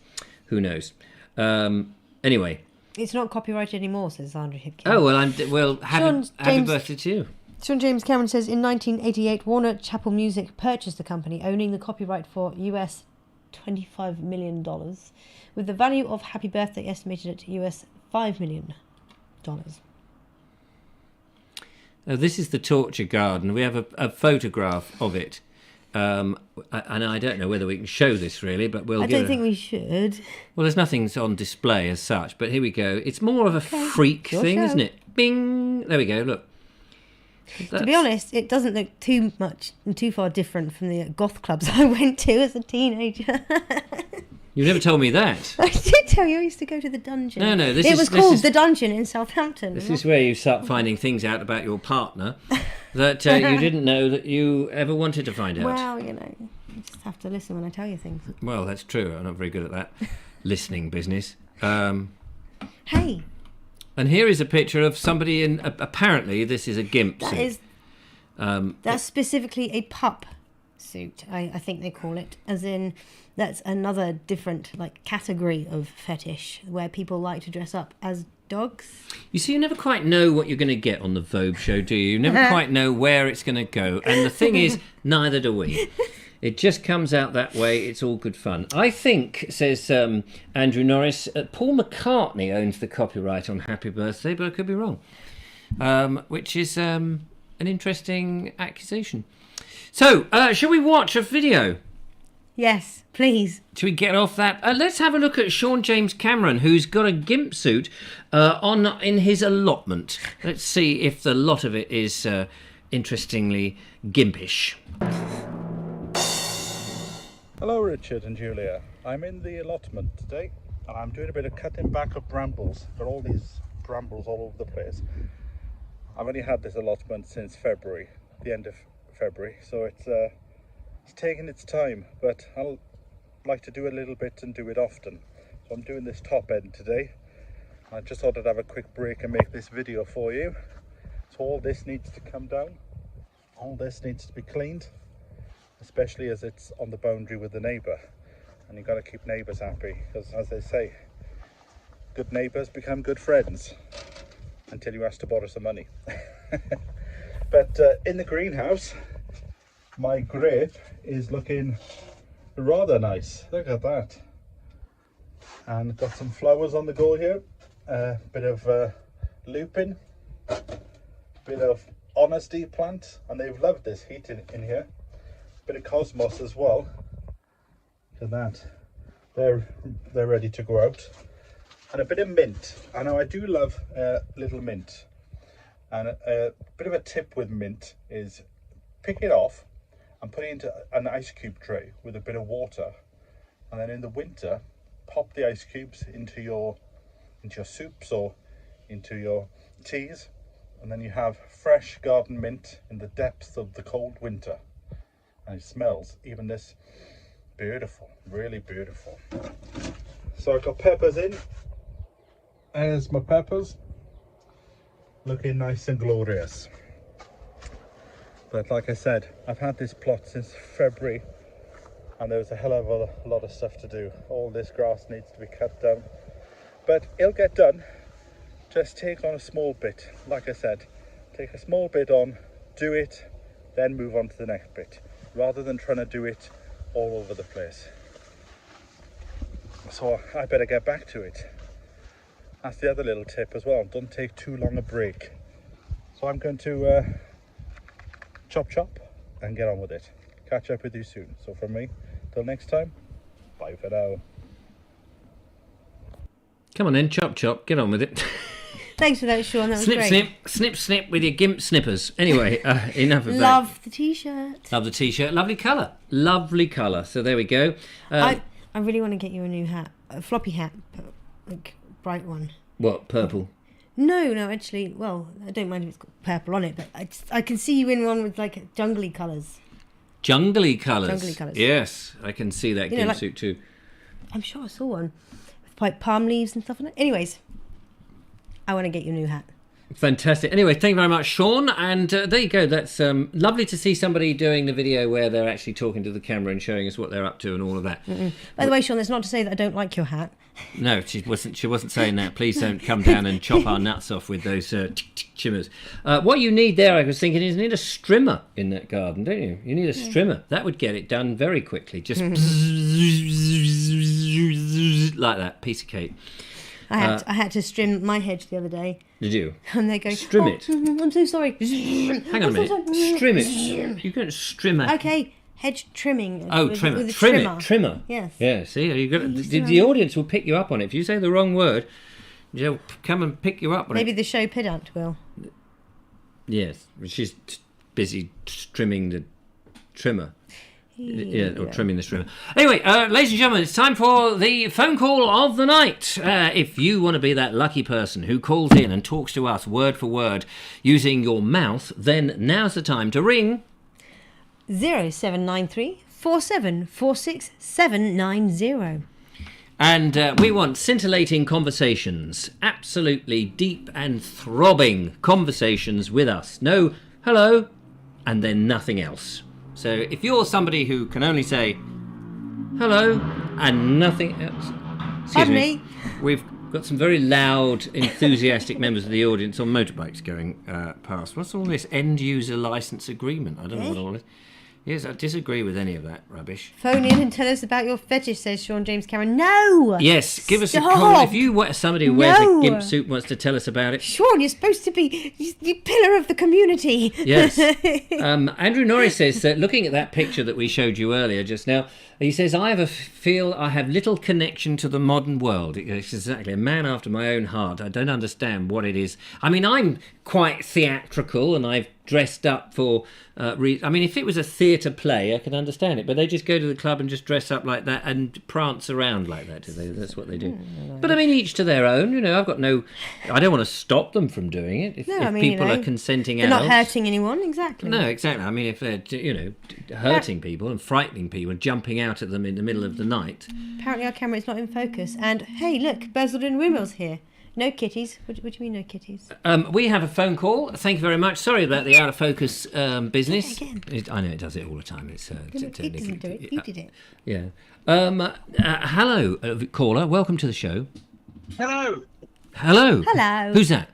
Speaker 1: Who knows? Anyway.
Speaker 2: It's not copyrighted anymore, says Andrew Hipkin.
Speaker 1: Oh, well, happy birthday to you.
Speaker 2: Sean James Cameron says, in 1988, Warner Chappell Music purchased the company, owning the copyright for US $25 million, with the value of Happy Birthday estimated at US $5 million.
Speaker 1: This is the torture garden. We have a photograph of it. And I don't know whether we can show this really, but we'll
Speaker 2: I don't think we should.
Speaker 1: Well, there's nothing on display as such, but here we go. It's more of a freak thing, isn't it? Bing! There we go, look.
Speaker 2: To be honest, it doesn't look too far different from the goth clubs I went to as a teenager.
Speaker 1: You never told me that.
Speaker 2: I did tell you I used to go to the dungeon.
Speaker 1: No,
Speaker 2: it was called the Dungeon in Southampton.
Speaker 1: This is where you start finding things out about your partner that you didn't know that you ever wanted to find out.
Speaker 2: Well, you just have to listen when I tell you things.
Speaker 1: Well, that's true. I'm not very good at that listening business.
Speaker 2: Hey.
Speaker 1: And here is a picture of somebody in. Apparently, this is a gimp suit.
Speaker 2: That's specifically a pup suit. I think they call it, as in that's another different category of fetish where people like to dress up as dogs.
Speaker 1: You see, you never quite know what you're going to get on the Vobes Show, do you? You never quite know where it's going to go. And the thing is, neither do we. It just comes out that way. It's all good fun. I think, says Andrew Norris, Paul McCartney owns the copyright on Happy Birthday, but I could be wrong, which is an interesting accusation. So, shall we watch a video?
Speaker 2: Yes, please.
Speaker 1: Shall we get off that? Let's have a look at Sean James Cameron, who's got a gimp suit on in his allotment. Let's see if the lot of it is interestingly gimpish.
Speaker 3: Hello Richard and Julia. I'm in the allotment today and I'm doing a bit of cutting back of brambles. Got all these brambles all over the place. I've only had this allotment since February, the end of February, so it's taking its time, but I'll like to do a little bit and do it often. So I'm doing this top end today. I just thought I'd have a quick break and make this video for you. So all this needs to come down. All this needs to be cleaned, especially as it's on the boundary with the neighbour. And you've got to keep neighbours happy, because as they say, good neighbours become good friends until you ask to borrow some money. But in the greenhouse, my grape is looking rather nice. Look at that. And got some flowers on the go here. Bit of lupin, bit of honesty plant, and they've loved this heat in here. Bit of cosmos as well. Look at that. They're ready to go out. And a bit of mint. I know I do love little mint. And a bit of a tip with mint is pick it off and put it into an ice cube tray with a bit of water, and then in the winter pop the ice cubes into your soups or into your teas, and then you have fresh garden mint in the depths of the cold winter, and it smells even this beautiful, really beautiful. So I've got peppers in. There's my peppers, looking nice and glorious. But like I said, I've had this plot since February and there was a hell of a lot of stuff to do. All this grass needs to be cut down, but it'll get done. Just take on a small bit. Like I said, take a small bit on, do it, then move on to the next bit, rather than trying to do it all over the place. So I better get back to it. That's the other little tip as well. Don't take too long a break. So I'm going to chop and get on with it. Catch up with you soon. So from me, till next time, bye for now.
Speaker 1: Come on then, chop, get on with it.
Speaker 2: Thanks for that, Sean. That was
Speaker 1: Snip, snip, snip with your gimp snippers. Anyway, enough of that.
Speaker 2: Love the t-shirt.
Speaker 1: Love the t-shirt. Lovely colour. Lovely colour. So there we go.
Speaker 2: I really want to get you a new hat. A floppy hat, but like bright one.
Speaker 1: What, purple?
Speaker 2: No, actually, well, I don't mind if it's got purple on it, but I can see you in one with like jungly colours.
Speaker 1: Jungly colours?
Speaker 2: Jungly colours.
Speaker 1: Yes, I can see that gimp suit too.
Speaker 2: I'm sure I saw one with like palm leaves and stuff on it. Anyways, I want to get you a new hat.
Speaker 1: Fantastic. Anyway, thank you very much, Sean. And there you go. That's lovely to see somebody doing the video where they're actually talking to the camera and showing us what they're up to and all of that.
Speaker 2: By the way, Sean, that's not to say that I don't like your hat.
Speaker 1: No, she wasn't saying that. Please don't come down and chop our nuts off with those chimmers. What you need there, I was thinking, is you need a strimmer in that garden, don't you? You need a strimmer. That would get it done very quickly. Just like that, piece of cake.
Speaker 2: I had to strim my hedge the other day.
Speaker 1: Did you?
Speaker 2: And they go,
Speaker 1: strim it.
Speaker 2: I'm so sorry.
Speaker 1: Hang on a minute. Strim it. You can't strim it.
Speaker 2: Okay, hedge trimming.
Speaker 1: Oh, trimmer.
Speaker 2: Yes.
Speaker 1: Yeah. See, you got the audience will pick you up on it if you say the wrong word. They'll come and pick you up on it.
Speaker 2: Maybe the show pedant will.
Speaker 1: Yes, she's busy trimming the trimmer. Yeah, or trimming the trimmer. Anyway, ladies and gentlemen, it's time for the phone call of the night. If you want to be that lucky person who calls in and talks to us word for word using your mouth, then now's the time to ring
Speaker 2: 0793 4746 790.
Speaker 1: And we want scintillating conversations, absolutely deep and throbbing conversations with us. No hello, and then nothing else. So if you're somebody who can only say hello and nothing else... Excuse me. We've got some very loud, enthusiastic members of the audience on motorbikes going past. What's all this end-user licence agreement? I don't know what all this... Yes, I disagree with any of that rubbish.
Speaker 2: Phone in and tell us about your fetish, says Sean James Cameron. No!
Speaker 1: Yes, give us a
Speaker 2: Stop!
Speaker 1: call. If somebody who wears
Speaker 2: No!
Speaker 1: a gimp suit wants to tell us about it.
Speaker 2: Sean, you're supposed to be the pillar of the community.
Speaker 1: Yes. Andrew Norris says that looking at that picture that we showed you earlier just now, he says, I feel I have little connection to the modern world. It's exactly a man after my own heart. I don't understand what it is. I mean, I'm quite theatrical and I've dressed up for... I mean, if it was a theatre play, I can understand it. But they just go to the club and just dress up like that and prance around like that, do they? That's what they do. But I mean, each to their own. You know, I've got no... I don't want to stop them from doing it. If people are consenting
Speaker 2: they're
Speaker 1: adults...
Speaker 2: not hurting anyone, exactly.
Speaker 1: No, exactly. I mean, if they're, hurting people and frightening people and jumping out at them in the middle of the night...
Speaker 2: Apparently our camera is not in focus. And, hey, look, Basildon Windmill's here. No kitties. What do you mean no kitties?
Speaker 1: We have a phone call. Thank you very much. Sorry about the out of focus business. I know it does it all the time. It
Speaker 2: doesn't do it. You did it.
Speaker 1: Yeah. Hello, caller. Welcome to the show.
Speaker 4: Hello.
Speaker 1: Hello.
Speaker 2: Hello.
Speaker 1: Who's that?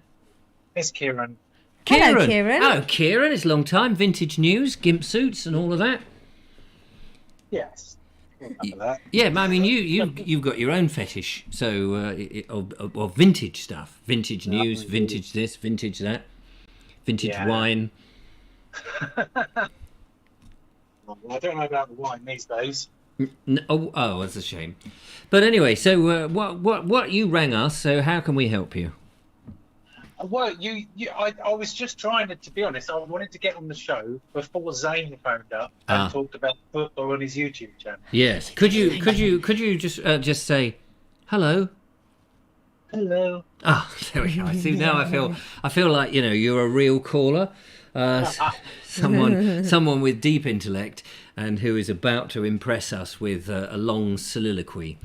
Speaker 4: It's Kieran.
Speaker 1: Kieran.
Speaker 2: Hello, Kieran.
Speaker 1: Hello, Kieran. It's a long time. Vintage news, gimp suits, and all of that.
Speaker 4: Yes. Remember that.
Speaker 1: Yeah, I mean, you've got your own fetish, so of vintage stuff, vintage news, vintage this, vintage that, vintage wine.
Speaker 4: I don't know about the wine these days.
Speaker 1: Oh, that's a shame. But anyway, so what you rang us? So how can we help you?
Speaker 4: Well, I was just trying to be honest. I wanted to get on the show before Zane phoned up and talked about football on his YouTube channel.
Speaker 1: Yes. Could you just say hello?
Speaker 4: Hello.
Speaker 1: Ah, there we go. I see. Now I feel like you're a real caller, someone with deep intellect and who is about to impress us with a long soliloquy.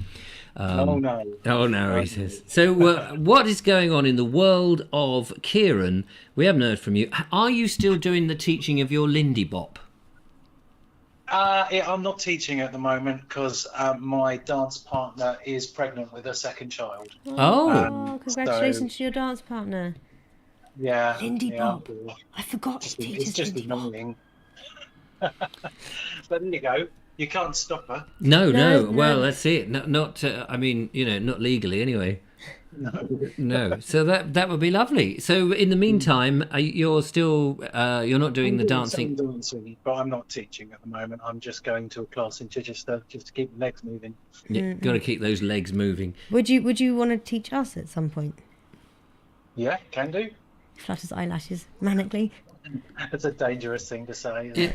Speaker 4: Oh no,
Speaker 1: he says. So what is going on in the world of Kieran? We haven't heard from you. Are you still doing the teaching of your Lindy Bop?
Speaker 4: I'm not teaching at the moment because my dance partner is pregnant with her second child.
Speaker 2: Oh, congratulations to your dance partner.
Speaker 4: Yeah.
Speaker 2: Lindy Bop. I forgot to teach
Speaker 4: It's just annoying. But there you go. You can't stop her.
Speaker 1: No. Well, that's it. Not. I mean, not legally anyway. No. So that would be lovely. So in the meantime, you're still you're not doing the dancing.
Speaker 4: I'm dancing, but I'm not teaching at the moment. I'm just going to a class in Chichester just to keep the legs moving.
Speaker 1: Yeah, got to keep those legs moving.
Speaker 2: Would you want to teach us at some point?
Speaker 4: Yeah, can do.
Speaker 2: Flutters eyelashes manically.
Speaker 4: It's a dangerous thing to say.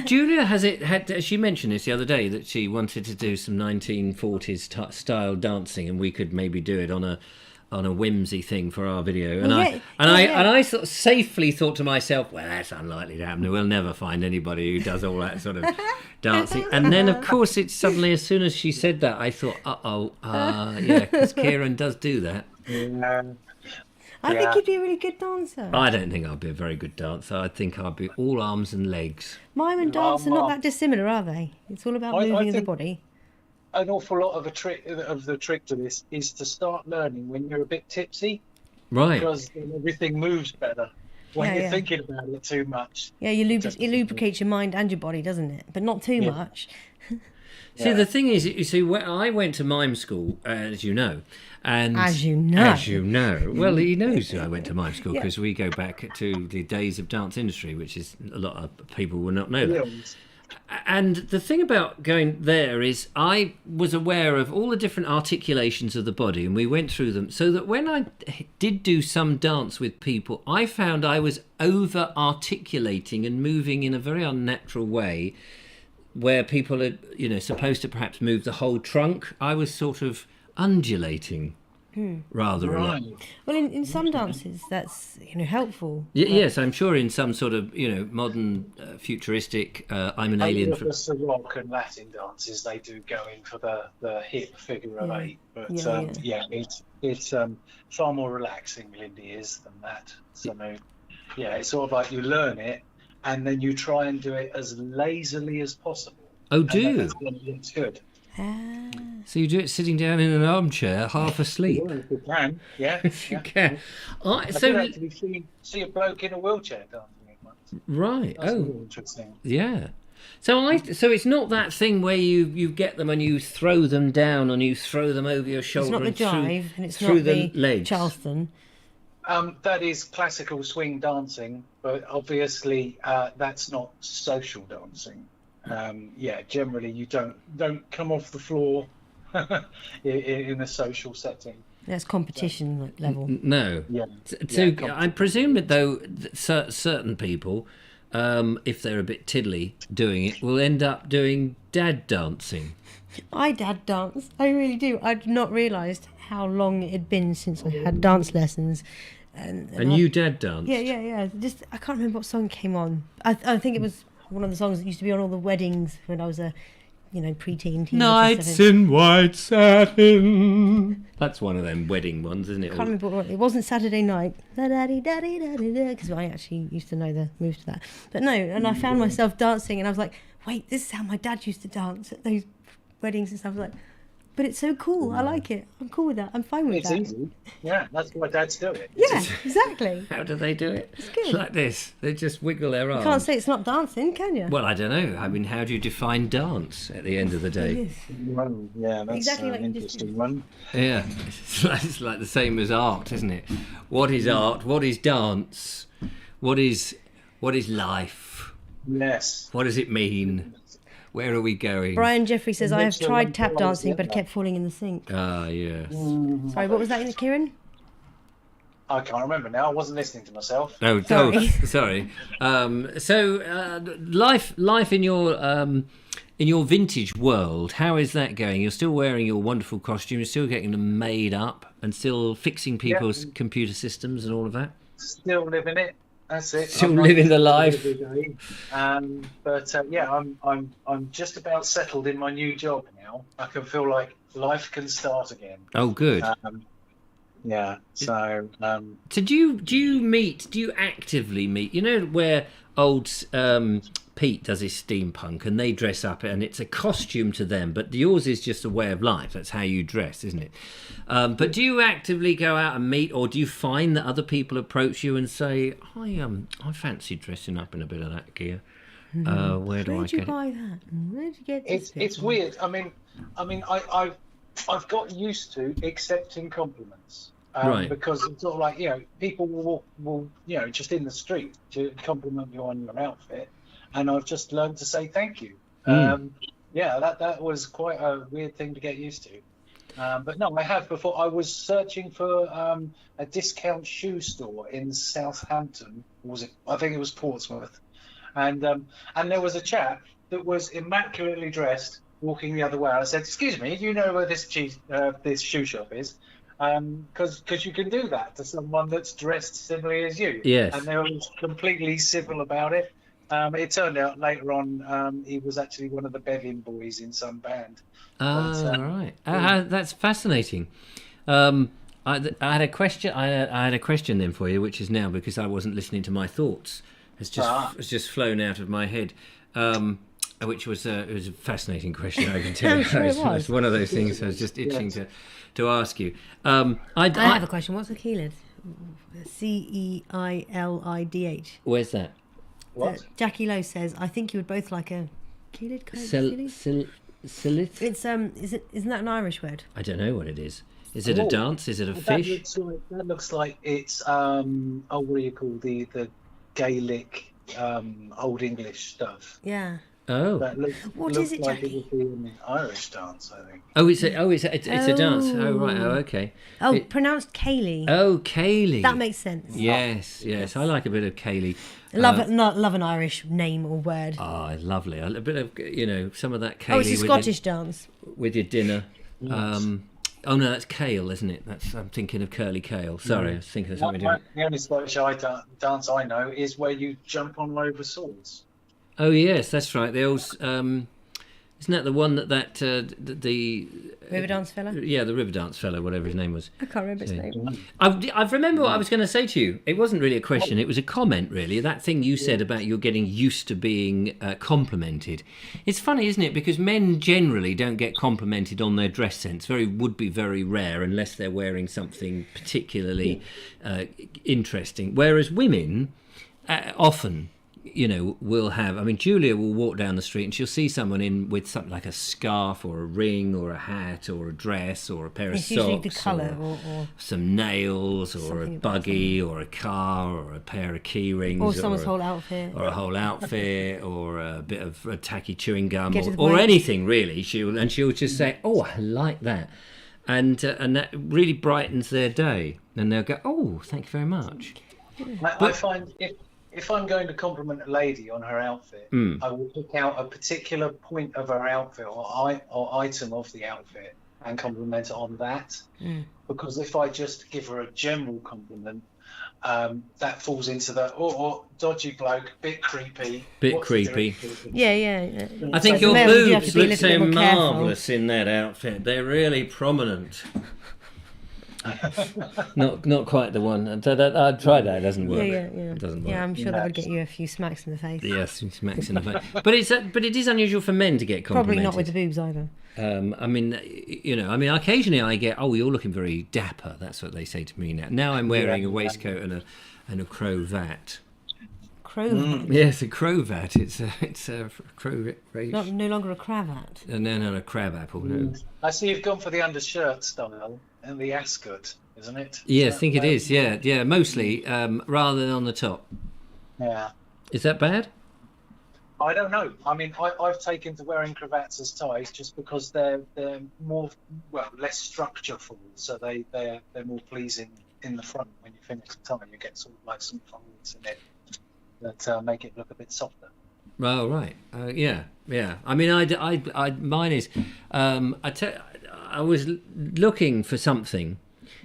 Speaker 1: Julia had she mentioned this the other day that she wanted to do some 1940s style dancing, and we could maybe do it on a whimsy thing for our video. And I sort of safely thought to myself, well, that's unlikely to happen. We'll never find anybody who does all that sort of dancing. And then, of course, it's suddenly as soon as she said that, I thought, because Kieran does do that.
Speaker 2: I think you'd be a really good dancer.
Speaker 1: I don't think I'd be a very good dancer. I think I'd be all arms and legs.
Speaker 2: Mime and dance are not that dissimilar, are they? It's all about moving the body.
Speaker 4: An awful lot of the trick to this is to start learning when you're a bit tipsy.
Speaker 1: Right.
Speaker 4: Because everything moves better. When you're thinking about it too much.
Speaker 2: Yeah, it lubricates your mind and your body, doesn't it? But not too much.
Speaker 1: See, the thing is, you see, I went to mime school, as you know. And
Speaker 2: as you know.
Speaker 1: Well, he knows I went to mime school because we go back to the days of dance industry, which is a lot of people will not know that. And the thing about going there is I was aware of all the different articulations of the body, and we went through them, so that when I did do some dance with people, I found I was over-articulating and moving in a very unnatural way, where people are, supposed to perhaps move the whole trunk. I was sort of undulating rather a lot.
Speaker 2: Well, in some dances, that's helpful.
Speaker 1: Yes, I'm sure in some sort of modern futuristic. I'm an alien.
Speaker 4: For rock and Latin dances, they do go in for the hip figure of eight, but it's far more relaxing. Lindy is than that. So it's sort of like you learn it, and then you try and do it as lazily as possible.
Speaker 1: Oh, do?
Speaker 4: It's good.
Speaker 1: So you do it sitting down in an armchair, half asleep?
Speaker 4: Well, if you can,
Speaker 1: if you can.
Speaker 4: I did actually see a bloke in a wheelchair dancing it once.
Speaker 1: Right.
Speaker 4: That's interesting.
Speaker 1: Yeah. So it's not that thing where you get them and you throw them down and you throw them over your shoulder.
Speaker 2: It's not the jive and it's
Speaker 1: through
Speaker 2: not the
Speaker 1: legs.
Speaker 2: Charleston.
Speaker 4: That is classical swing dancing, but obviously that's not social dancing. Generally you don't come off the floor in a social setting.
Speaker 2: That's competition level.
Speaker 1: No.
Speaker 4: Yeah.
Speaker 1: So I presume that though certain people, if they're a bit tiddly doing it, will end up doing dad dancing. I
Speaker 2: dad dance. I really do. I'd not realised how long it had been since I had dance lessons.
Speaker 1: And you dad dance?
Speaker 2: Yeah. Just I can't remember what song came on. I think it was one of the songs that used to be on all the weddings when I was a preteen.
Speaker 1: Nights in white satin. That's one of them wedding ones, isn't it?
Speaker 2: I can't remember what it wasn't Saturday Night. Because I actually used to know the moves to that. But no, and I found myself dancing and I was like, wait, this is how my dad used to dance at those weddings and stuff. I was like, but it's so cool. I like it. I'm cool with that. I'm fine with that.
Speaker 4: It's easy. Yeah, that's why dads do it.
Speaker 2: Yeah, exactly.
Speaker 1: How do they do it?
Speaker 2: It's good.
Speaker 1: Like this. They just wiggle their arms.
Speaker 2: You can't say it's not dancing, can you?
Speaker 1: Well, I don't know. I mean, how do you define dance at the end of the day?
Speaker 4: Well, yeah, that's
Speaker 2: exactly like
Speaker 4: an interesting one.
Speaker 1: Yeah, it's like the same as art, isn't it? What is art? What is dance? What is life?
Speaker 4: Yes.
Speaker 1: What does it mean? Where are we going?
Speaker 2: Brian Jeffrey says, I have tried tap dancing, but it kept falling in the sink.
Speaker 1: Ah, yes.
Speaker 2: Sorry, what was that, Kieran?
Speaker 4: I can't remember now. I wasn't listening to myself.
Speaker 1: Oh, sorry. Life in your vintage world, how is that going? You're still wearing your wonderful costume. You're still getting them made up and still fixing people's computer systems and all of that.
Speaker 4: Still living it. That's it.
Speaker 1: Still living the life.
Speaker 4: I'm just about settled in my new job now. I can feel like life can start again.
Speaker 1: Oh, good.
Speaker 4: So
Speaker 1: do you actively meet? You know where old Pete does his steampunk and they dress up and it's a costume to them, but yours is just a way of life. That's how you dress, isn't it? But do you actively go out and meet, or do you find that other people approach you and say, I fancy dressing up in a bit of that gear? Where do I get it? Where'd you buy
Speaker 2: that? Where'd you get
Speaker 4: this? It's weird. I mean, I've got used to accepting compliments.
Speaker 1: Right.
Speaker 4: Because it's sort of like, people will just in the street to compliment you on your outfit, and I've just learned to say thank you. That was quite a weird thing to get used to. But no, I have before. I was searching for a discount shoe store in Southampton. I think it was Portsmouth, and there was a chap that was immaculately dressed walking the other way. I said, "Excuse me, do you know where this shoe shop is?" Because you can do that to someone that's dressed similarly as you.
Speaker 1: Yes.
Speaker 4: And they were completely civil about it. It turned out later on he was actually one of the Bevin boys in some band.
Speaker 1: Right. That's fascinating. I had a question. I had a question then for you, which is now, because I wasn't listening to my thoughts, has just flown out of my head. Which was it was a fascinating question. I can tell you.
Speaker 2: Sure
Speaker 1: it's one of those things I was just itching to ask you.
Speaker 2: I have a question. What's a keylid? Ceilidh.
Speaker 1: Where's that?
Speaker 4: What?
Speaker 2: Jackie Lowe says, I think you would both like a keylid.
Speaker 1: Silith?
Speaker 2: It's isn't that an Irish word?
Speaker 1: I don't know what it is. Is it a dance? Is it a fish?
Speaker 4: That looks like it's what do you call the Gaelic Old English stuff.
Speaker 2: Yeah.
Speaker 1: Oh.
Speaker 2: What is it,
Speaker 4: like
Speaker 2: Jackie?
Speaker 4: It would be an Irish dance, I think.
Speaker 1: Oh, it's a dance. Oh, right. Oh, okay.
Speaker 2: Oh, pronounced Cayley.
Speaker 1: Oh, Cayley.
Speaker 2: That makes sense.
Speaker 1: Yes. I like a bit of Cayley.
Speaker 2: Love an Irish name or word.
Speaker 1: Oh, lovely. A bit of, some of that Cayley.
Speaker 2: Oh, it's a Scottish dance.
Speaker 1: With your dinner.
Speaker 4: Yes.
Speaker 1: Oh, no, that's kale, isn't it? I'm thinking of curly kale. Sorry, I was thinking of something different.
Speaker 4: The only Scottish dance I know is where you jump on over swords.
Speaker 1: Oh, yes, that's right. The old... isn't that the one that the
Speaker 2: River Dance fella?
Speaker 1: Yeah, the River Dance fella, whatever his name was.
Speaker 2: I can't remember his name.
Speaker 1: I remember what I was going to say to you. It wasn't really a question, it was a comment, really. That thing you said about you're getting used to being complimented. It's funny, isn't it? Because men generally don't get complimented on their dress sense. Would be very rare unless they're wearing something particularly interesting. Whereas women often will have. I mean, Julia will walk down the street and she'll see someone in with something like a scarf or a ring or a hat or a dress or a pair of
Speaker 2: It's usually
Speaker 1: socks
Speaker 2: the colour or
Speaker 1: some nails or a
Speaker 2: something about
Speaker 1: buggy or a car or a pair of key rings
Speaker 2: or someone's whole outfit.
Speaker 1: or a whole outfit or a bit of a tacky chewing gum
Speaker 2: Get to the
Speaker 1: or
Speaker 2: point.
Speaker 1: anything really. She'll just say, "Oh, I like that," and that really brightens their day. And they'll go, "Oh, thank you very much."
Speaker 4: I find if I'm going to compliment a lady on her outfit, I will pick out a particular point of her outfit or item of the outfit and compliment her on that. Because if I just give her a general compliment, that falls into the dodgy bloke, bit creepy.
Speaker 1: Bit creepy.
Speaker 2: Yeah.
Speaker 1: I think
Speaker 2: So
Speaker 1: your
Speaker 2: the male, you have
Speaker 1: boobs
Speaker 2: to be a
Speaker 1: look
Speaker 2: little
Speaker 1: so
Speaker 2: bit more careful.
Speaker 1: marvellous in that outfit. They're really prominent. Not quite the one. I'd try that. It doesn't work.
Speaker 2: Yeah.
Speaker 1: It doesn't work.
Speaker 2: Yeah, I'm sure that would get you a few smacks in the face.
Speaker 1: Yes, smacks in the face. But it is unusual for men to get
Speaker 2: Probably
Speaker 1: complimented.
Speaker 2: not with the boobs either.
Speaker 1: I mean, occasionally I get, "Oh, you're looking very dapper." That's what they say to me now. Now I'm wearing a waistcoat and a cravat.
Speaker 2: Cravat.
Speaker 1: Yes, a cravat. It's a cravat.
Speaker 2: No longer a cravat.
Speaker 1: No, a crab apple. No.
Speaker 4: I see you've gone for the undershirt style and the ascot, isn't it?
Speaker 1: Yes, I think it is. Yeah, mostly rather than on the top.
Speaker 4: Yeah.
Speaker 1: Is that bad?
Speaker 4: I don't know. I mean, I've taken to wearing cravats as ties just because they're more less structureful, so they're more pleasing in the front when you finish the tie. You get sort of like some folds in it that make it look a bit softer.
Speaker 1: Oh right, yeah. I mean, I mine is. I was looking for something,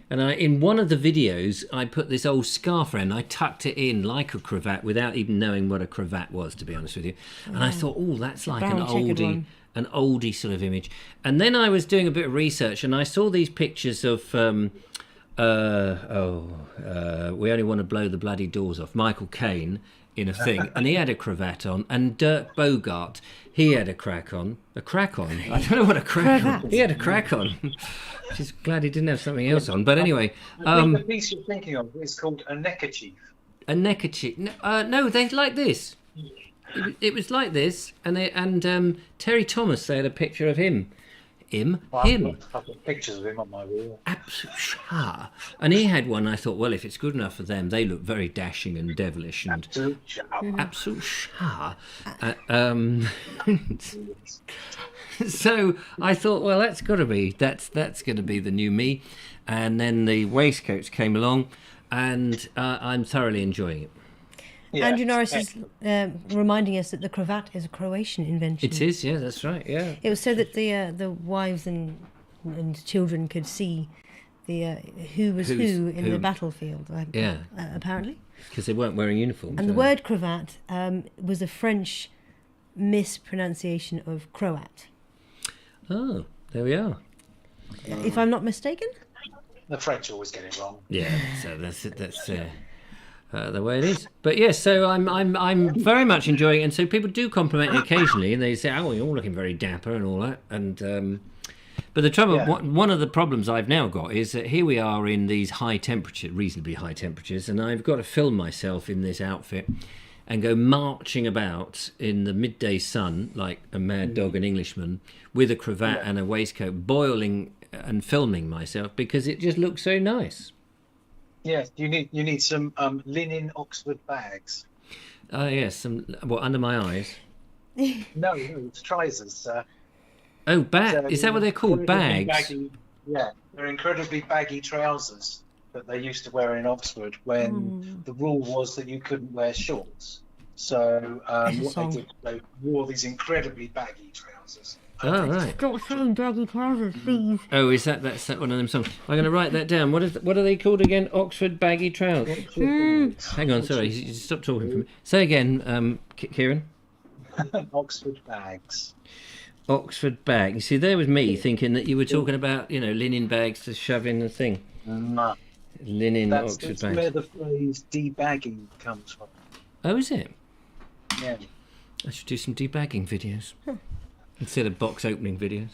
Speaker 1: and in one of the videos I put this old scarf around. I tucked it in like a cravat without even knowing what a cravat was, to be honest with you. And I thought, oh, that's like an oldie sort of image. And then I was doing a bit of research, and I saw these pictures of. We only want to blow the bloody doors off. Michael Caine in a thing, and he had a cravat on, and Dirk Bogart, he had a crack on. I don't know what a crack on. He had a crack on. Just glad he didn't have something else on. But anyway,
Speaker 4: I think the piece you're thinking of is called a neckerchief.
Speaker 1: A neckerchief? No, they like this. It was like this, and Terry Thomas. They had a picture of him. I've
Speaker 4: got pictures of him on my wall.
Speaker 1: Absolute. And he had one. I thought, well, if it's good enough for them, they look very dashing and devilish and absolute So I thought, well, that's got to be that's going to be the new me. And then the waistcoats came along, and I'm thoroughly enjoying it.
Speaker 2: Yeah. Andrew Norris is reminding us that the cravat is a Croatian invention.
Speaker 1: It is, yeah, that's right, yeah.
Speaker 2: It was so that the wives and children could see who was who in the battlefield. Apparently,
Speaker 1: because they weren't wearing uniforms.
Speaker 2: And the word cravat was a French mispronunciation of Croat.
Speaker 1: Oh, there we are.
Speaker 2: If I'm not mistaken.
Speaker 4: The French always get it wrong.
Speaker 1: Yeah, so that's it. That's the way it is. But yes, so I'm very much enjoying it. And so people do compliment me occasionally, and they say, "Oh, you're all looking very dapper" and all that. And but the trouble, one of the problems I've now got is that here we are in these reasonably high temperatures, and I've got to film myself in this outfit and go marching about in the midday sun like a mad dog and Englishman with a cravat and a waistcoat, boiling and filming myself because it just looks so nice.
Speaker 4: Yes, you need some linen Oxford bags.
Speaker 1: Yes, some under my eyes.
Speaker 4: No, it's trousers, sir.
Speaker 1: Oh, is that what they're called? Bags?
Speaker 4: They're incredibly baggy trousers that they used to wear in Oxford when the rule was that you couldn't wear shorts. So what they did, they wore these incredibly baggy trousers.
Speaker 1: Oh, right.
Speaker 2: Stop saying baggy trousers, please.
Speaker 1: Oh, that's one of them songs. I'm going to write that down. What are they called again? Oxford baggy trousers. Hang on, sorry. Stop talking for me. Say again, Kieran.
Speaker 4: Oxford bags.
Speaker 1: Oxford bag. You see, there was me thinking that you were talking about, linen bags to shove in the thing.
Speaker 4: No.
Speaker 1: Linen Oxford bags.
Speaker 4: That's where the phrase debagging comes from.
Speaker 1: Oh, is it?
Speaker 4: Yeah.
Speaker 1: I should do some debagging videos. Instead of box opening videos.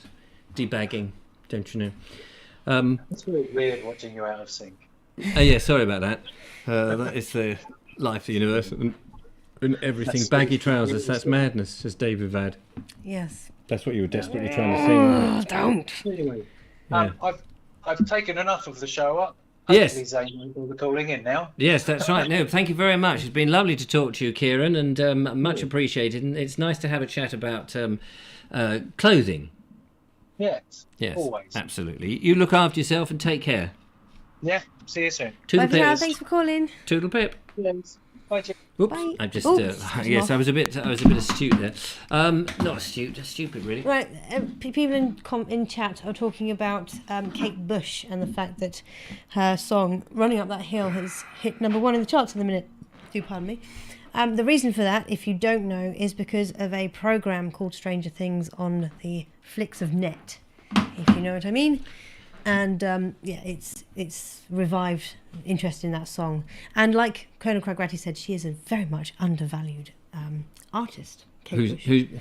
Speaker 1: Debagging, don't you know?
Speaker 4: It's really weird watching you out of sync.
Speaker 1: Yeah, sorry about that. That is the life of the universe. And everything. Baggy trousers. That's madness, says David Vad.
Speaker 2: Yes.
Speaker 1: That's what you were desperately trying to sing.
Speaker 2: Oh, don't.
Speaker 4: Anyway,
Speaker 1: Yeah.
Speaker 4: I've taken enough of the show up.
Speaker 1: Yes.
Speaker 4: Hopefully Zane will be calling in now.
Speaker 1: Yes, that's right. No, thank you very much. It's been lovely to talk to you, Kieran, and much appreciated. And it's nice to have a chat about clothing.
Speaker 4: Yes.
Speaker 1: Yes,
Speaker 4: Always.
Speaker 1: absolutely. You look after yourself and take care.
Speaker 4: Yeah. See you soon.
Speaker 1: Toodle
Speaker 2: Bye for now.
Speaker 1: pip.
Speaker 2: Thanks for calling.
Speaker 1: Toodle pip.
Speaker 4: Yes. Bye, Jim.
Speaker 1: Oops,
Speaker 2: Bye.
Speaker 1: I just
Speaker 2: Oops.
Speaker 1: yes, I was a bit astute there. Not astute, just stupid really.
Speaker 2: Right, people in chat are talking about Kate Bush and the fact that her song "Running Up That Hill" has hit #1 in the charts in the minute. Do pardon me. The reason for that, if you don't know, is because of a program called Stranger Things on the flicks of net, if you know what I mean. And it's revived interest in that song. And like Colonel Cragratty said, she is a very much undervalued artist.
Speaker 1: Who's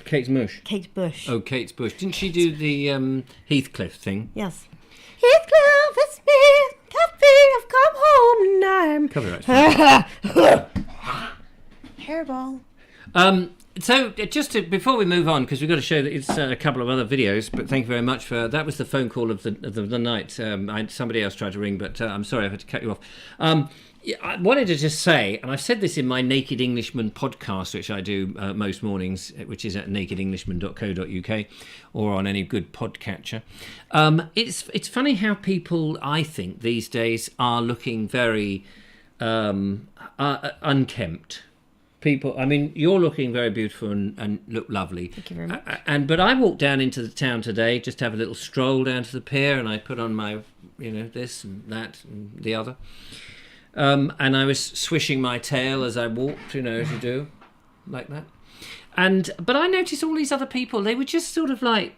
Speaker 1: Kate's Mush?
Speaker 2: Kate Bush.
Speaker 1: Oh, Kate's Bush. Didn't she do the Heathcliff thing?
Speaker 2: Yes. Heathcliff, it's me, Coffee, I've come home and I'm...
Speaker 1: Copyright.
Speaker 2: Hairball.
Speaker 1: So just before we move on, because we've got to show that it's a couple of other videos, but thank you very much for that. Was the phone call of the night. Somebody else tried to ring, but I'm sorry I had to cut you off. I wanted to just say, and I've said this in my Naked Englishman podcast, which I do most mornings, which is at nakedenglishman.co.uk or on any good podcatcher. It's funny how people, I think, these days are looking very unkempt. People, I mean, you're looking very beautiful and look lovely.
Speaker 2: Thank you very much.
Speaker 1: But I walked down into the town today just to have a little stroll down to the pier, and I put on my, this and that and the other. And I was swishing my tail as I walked, as you do, like that. But I noticed all these other people, they were just sort of like,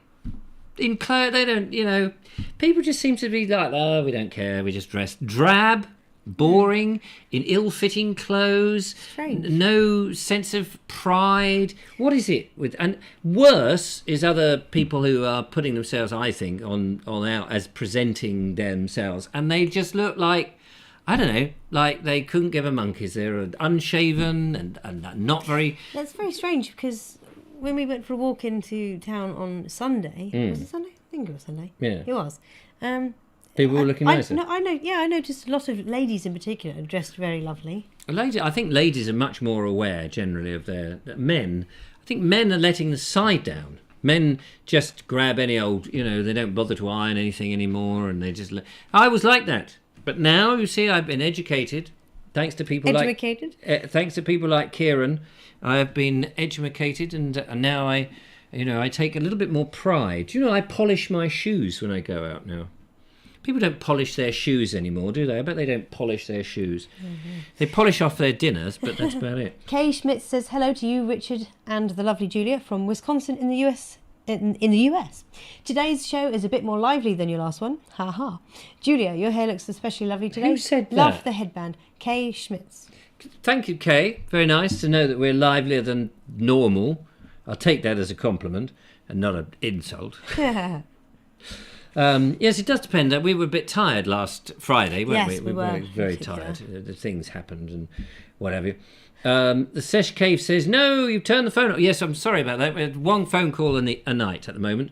Speaker 1: they don't, people just seem to be like, oh, we don't care, we just dress drab, boring, in ill-fitting clothes,
Speaker 2: Strange.
Speaker 1: No sense of pride. What is it with? And worse is other people who are putting themselves, I think, on out as presenting themselves, and they just look like, I don't know, like they couldn't give a monkeys. They're unshaven and not very...
Speaker 2: That's very strange because when we went for a walk into town on Sunday, was it Sunday? I think it was Sunday.
Speaker 1: Yeah.
Speaker 2: It was.
Speaker 1: People were looking nicer.
Speaker 2: I noticed a lot of ladies in particular dressed very lovely.
Speaker 1: I think ladies are much more aware generally of their men. I think men are letting the side down. Men just grab any old, they don't bother to iron anything anymore, and they just... I was like that. But now, you see, I've been educated, thanks to people thanks to people like Kieran. I have been educated, and now I take a little bit more pride. I polish my shoes when I go out now. People don't polish their shoes anymore, do they? I bet they don't polish their shoes. Mm-hmm. They polish off their dinners, but that's about it.
Speaker 2: Kay Schmidt says, hello to you, Richard, and the lovely Julia from Wisconsin in the US. In the US. Today's show is a bit more lively than your last one. Ha ha. Julia, your hair looks especially lovely today.
Speaker 1: Who said that?
Speaker 2: Love the headband. Kay Schmitz.
Speaker 1: Thank you, Kay. Very nice to know that we're livelier than normal. I'll take that as a compliment and not an insult. Yes, it does depend. We were a bit tired last Friday, weren't we?
Speaker 2: Yes, we were.
Speaker 1: Very tired. The things happened and whatever. The Sesh Cave says, no, you've turned the phone off. Yes, I'm sorry about that. We had one phone call a night at the moment.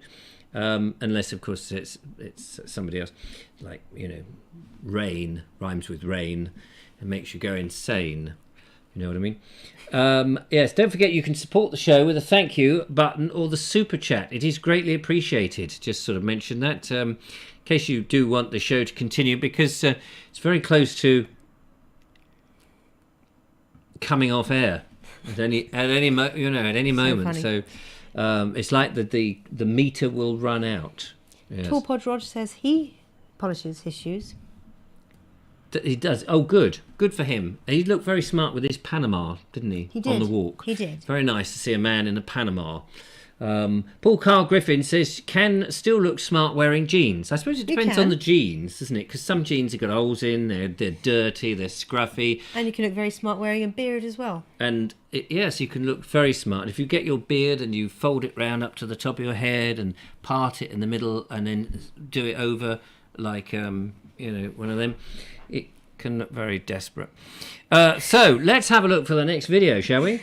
Speaker 1: Unless, of course, it's somebody else. Like, rain rhymes with rain and makes you go insane. You know what I mean? Yes, don't forget you can support the show with a thank you button or the super chat. It is greatly appreciated. Just sort of mention that in case you do want the show to continue, because it's very close to coming off air at any moment. So it's like the meter will run out. Yes.
Speaker 2: Tall Pod Rod says he polishes his shoes.
Speaker 1: He does. Oh, good for him. He looked very smart with his Panama, didn't he?
Speaker 2: He did.
Speaker 1: On the walk.
Speaker 2: He did.
Speaker 1: Very nice to see a man in a Panama. Paul Carl Griffin says, can still look smart wearing jeans. I suppose it depends on the jeans, doesn't it? Because some jeans have got holes in, they're dirty, they're scruffy.
Speaker 2: And you can look very smart wearing a beard as well.
Speaker 1: And yes, you can look very smart. If you get your beard and you fold it round up to the top of your head and part it in the middle and then do it over like, one of them, it can look very desperate. So let's have a look for the next video, shall we?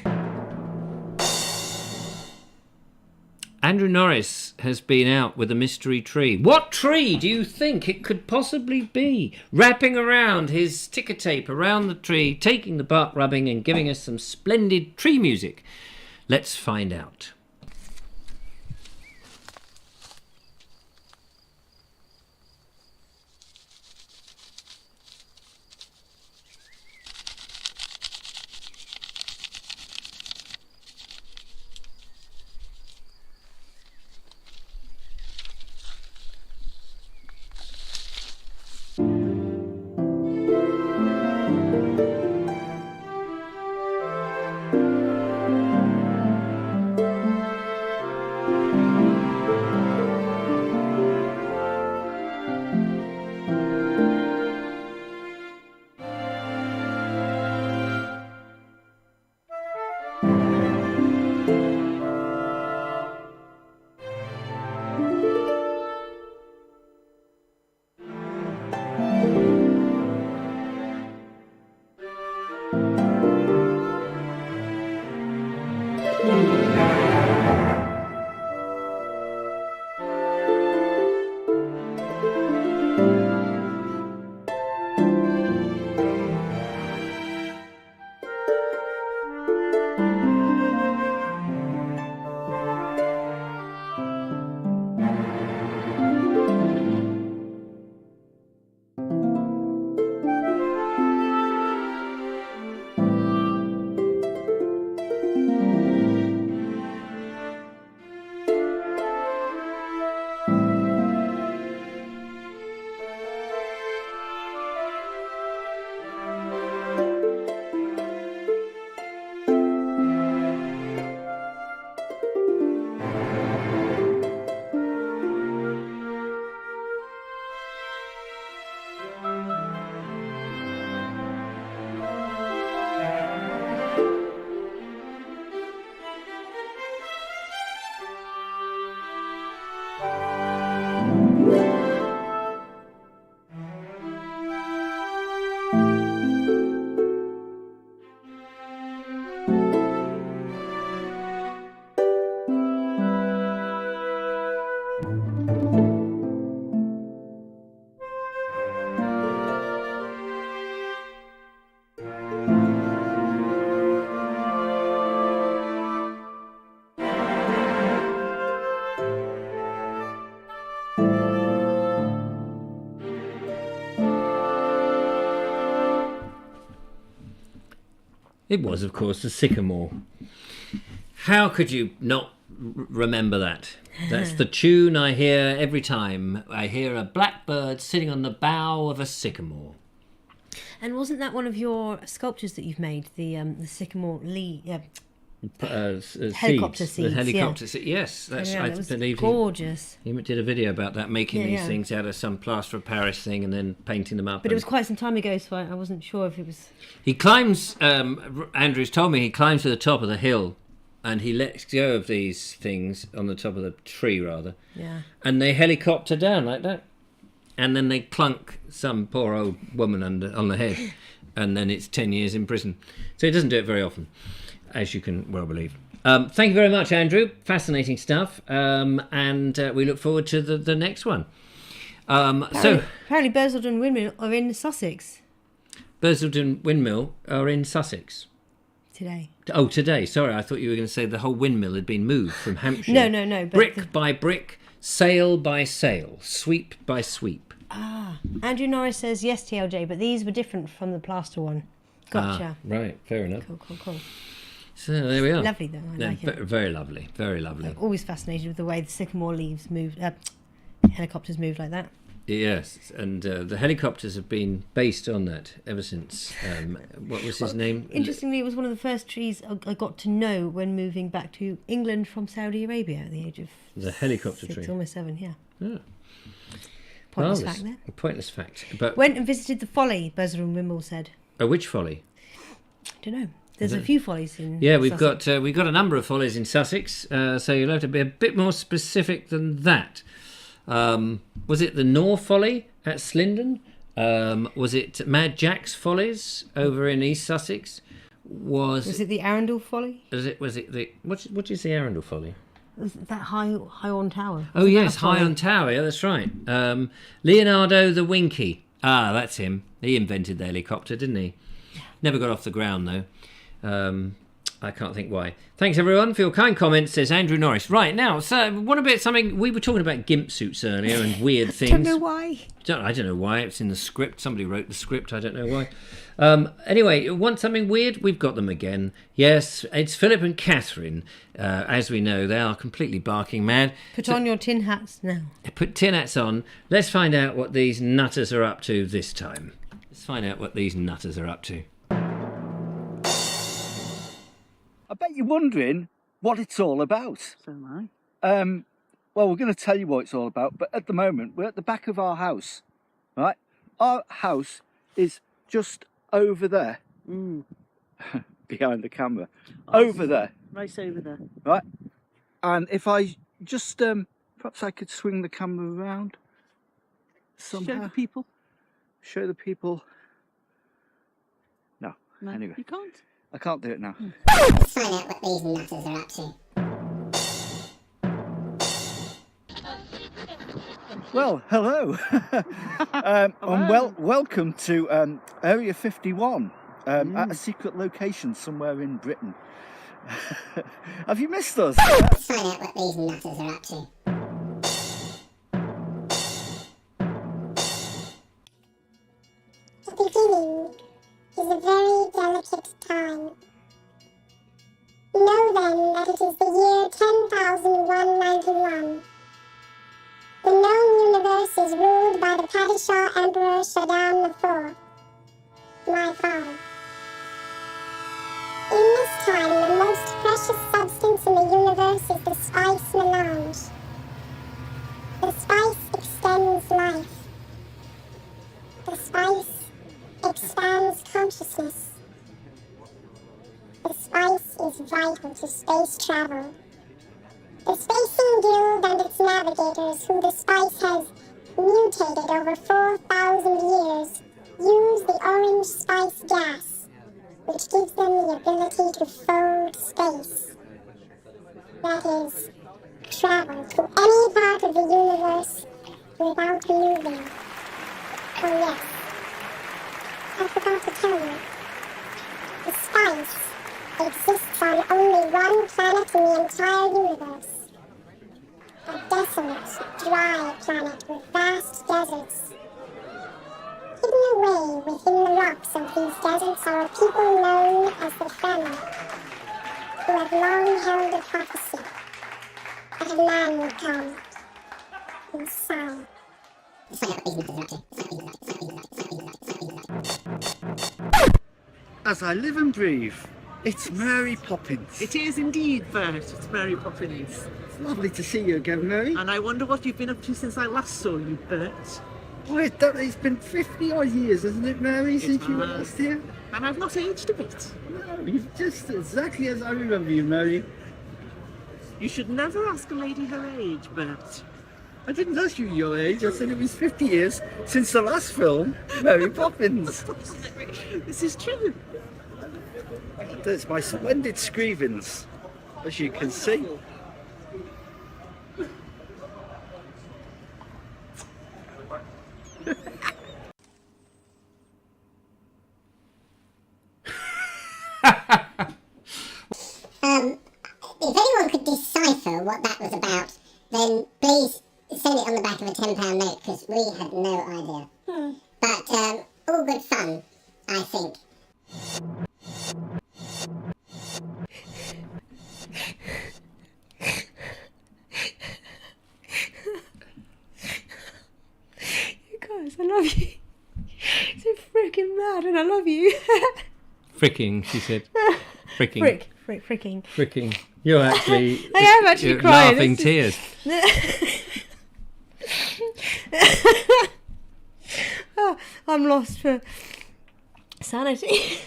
Speaker 1: Andrew Norris has been out with a mystery tree. What tree do you think it could possibly be? Wrapping around his ticker tape around the tree, taking the bark rubbing and giving us some splendid tree music. Let's find out. It was, of course, the sycamore. How could you not remember that? That's the tune I hear every time I hear a blackbird sitting on the bough of a sycamore.
Speaker 2: And wasn't that one of your sculptures that you've made? The sycamore helicopter seeds.
Speaker 1: The helicopter seeds. Yes, that's.
Speaker 2: Yeah,
Speaker 1: I
Speaker 2: that was
Speaker 1: believe
Speaker 2: gorgeous.
Speaker 1: He did a video about that, making these things out of some plaster of Paris thing and then painting them up.
Speaker 2: But it was quite some time ago, so I wasn't sure if it was.
Speaker 1: He climbs. Andrew's told me he climbs to the top of the hill, and he lets go of these things on the top of the tree, rather.
Speaker 2: Yeah.
Speaker 1: And they helicopter down like that, and then they clunk some poor old woman on the head, and then it's 10 years in prison. So he doesn't do it very often, as you can well believe. Thank you very much, Andrew. Fascinating stuff. And we look forward to the next one.
Speaker 2: Apparently Bursledon Windmill are in Sussex.
Speaker 1: Bursledon Windmill are in Sussex.
Speaker 2: Today.
Speaker 1: Oh, today. Sorry, I thought you were going to say the whole windmill had been moved from Hampshire.
Speaker 2: No.
Speaker 1: Brick by brick, sail by sail, sweep by sweep.
Speaker 2: Andrew Norris says, yes, TLJ, but these were different from the plaster one. Gotcha.
Speaker 1: Right, fair enough.
Speaker 2: Cool.
Speaker 1: So there we are.
Speaker 2: Lovely, though. I like it.
Speaker 1: Very lovely, very lovely.
Speaker 2: I'm always fascinated with the way the sycamore leaves moved, helicopters move like that.
Speaker 1: Yes, and the helicopters have been based on that ever since. What was his name?
Speaker 2: Interestingly, it was one of the first trees I got to know when moving back to England from Saudi Arabia at the age of
Speaker 1: the helicopter
Speaker 2: 6,
Speaker 1: tree.
Speaker 2: Almost 7, yeah.
Speaker 1: Pointless
Speaker 2: fact there.
Speaker 1: A pointless fact. But
Speaker 2: went and visited the Folly, Bursledon Windmill said.
Speaker 1: Which Folly?
Speaker 2: I don't know. There's a few follies in
Speaker 1: we've
Speaker 2: Sussex.
Speaker 1: got a number of follies in Sussex, so you'll have to be a bit more specific than that. Was it the Nor Folly at Slindon? Was it Mad Jack's Follies over in East Sussex? Was
Speaker 2: it the Arundel Folly?
Speaker 1: Was it the what is the Arundel Folly?
Speaker 2: That high on tower.
Speaker 1: Oh, yes, High on Tower. Yeah, that's right. Leonardo the Winky. Ah, that's him. He invented the helicopter, didn't he? Never got off the ground, though. I can't think why. Thanks, everyone, for your kind comments, says Andrew Norris. Right, now, so what about something... We were talking about gimp suits earlier and weird things.
Speaker 2: Don't know why.
Speaker 1: I don't know why. It's in the script. Somebody wrote the script. I don't know why. Anyway, want something weird? We've got them again. Yes, it's Philip and Catherine. As we know, they are completely barking mad.
Speaker 2: Put on your tin hats now.
Speaker 1: Put tin hats on. Let's find out what these nutters are up to this time. Let's find out what these nutters are up to.
Speaker 5: I bet you're wondering what it's all about.
Speaker 6: So am I.
Speaker 5: Well, we're going to tell you what it's all about, but at the moment, we're at the back of our house, right? Our house is just over there, behind the camera, over there.
Speaker 6: Right over there.
Speaker 5: Right? And if I just, perhaps I could swing the camera around somehow.
Speaker 6: Show the people.
Speaker 5: Show the people. No, anyway.
Speaker 6: You can't.
Speaker 5: I can't do it now.
Speaker 7: Let's find out what these nutters are up to.
Speaker 5: Well, hello. And welcome to Area 51 at a secret location somewhere in Britain. Have you missed us?
Speaker 7: Let's find out what these nutters are up to. The beginning is a very delicate time. Know then that it is the year 10,191. The known universe is ruled by the Padishah Emperor Shaddam IV, my father. In this time, the most precious substance in the universe is the spice melange. The spice extends life. The spice expands consciousness. The spice is vital to space travel. The Spacing Guild and its navigators, who the spice has mutated over 4,000 years, use the orange spice gas, which gives them the ability to fold space. That is, travel to any part of the universe without moving. Oh yes, I forgot to tell you. The spice exists on only one planet in the entire universe. A desolate, dry planet with vast deserts. Hidden away within the rocks of these deserts are a people known as the Family, who have long held a prophecy that a man would come inside.
Speaker 5: As I live and breathe, it's Mary Poppins.
Speaker 6: It is indeed, Bert. It's Mary Poppins.
Speaker 5: It's lovely to see you again, Mary.
Speaker 6: And I wonder what you've been up to since I last saw you, Bert.
Speaker 5: Wait, it's been 50 odd years, hasn't it, Mary, since you were last here?
Speaker 6: And I've not aged a bit.
Speaker 5: No, you're just exactly as I remember you, Mary.
Speaker 6: You should never ask a lady her age, Bert.
Speaker 5: I didn't ask you your age, I said it was 50 years since the last film, Mary Poppins.
Speaker 6: This is true.
Speaker 5: There's my splendid screevings, as you can see.
Speaker 7: If anyone could decipher what that was about, then please send it on the back of a £10 note, because we had no idea. But all good fun, I think.
Speaker 2: You guys, I love you. So freaking mad, and I love you.
Speaker 1: Fricking, she said. Fricking.
Speaker 2: Fricking.
Speaker 1: Fricking. You're actually...
Speaker 2: I am actually
Speaker 1: you're
Speaker 2: crying.
Speaker 1: Laughing tears.
Speaker 2: Oh, I'm lost for sanity.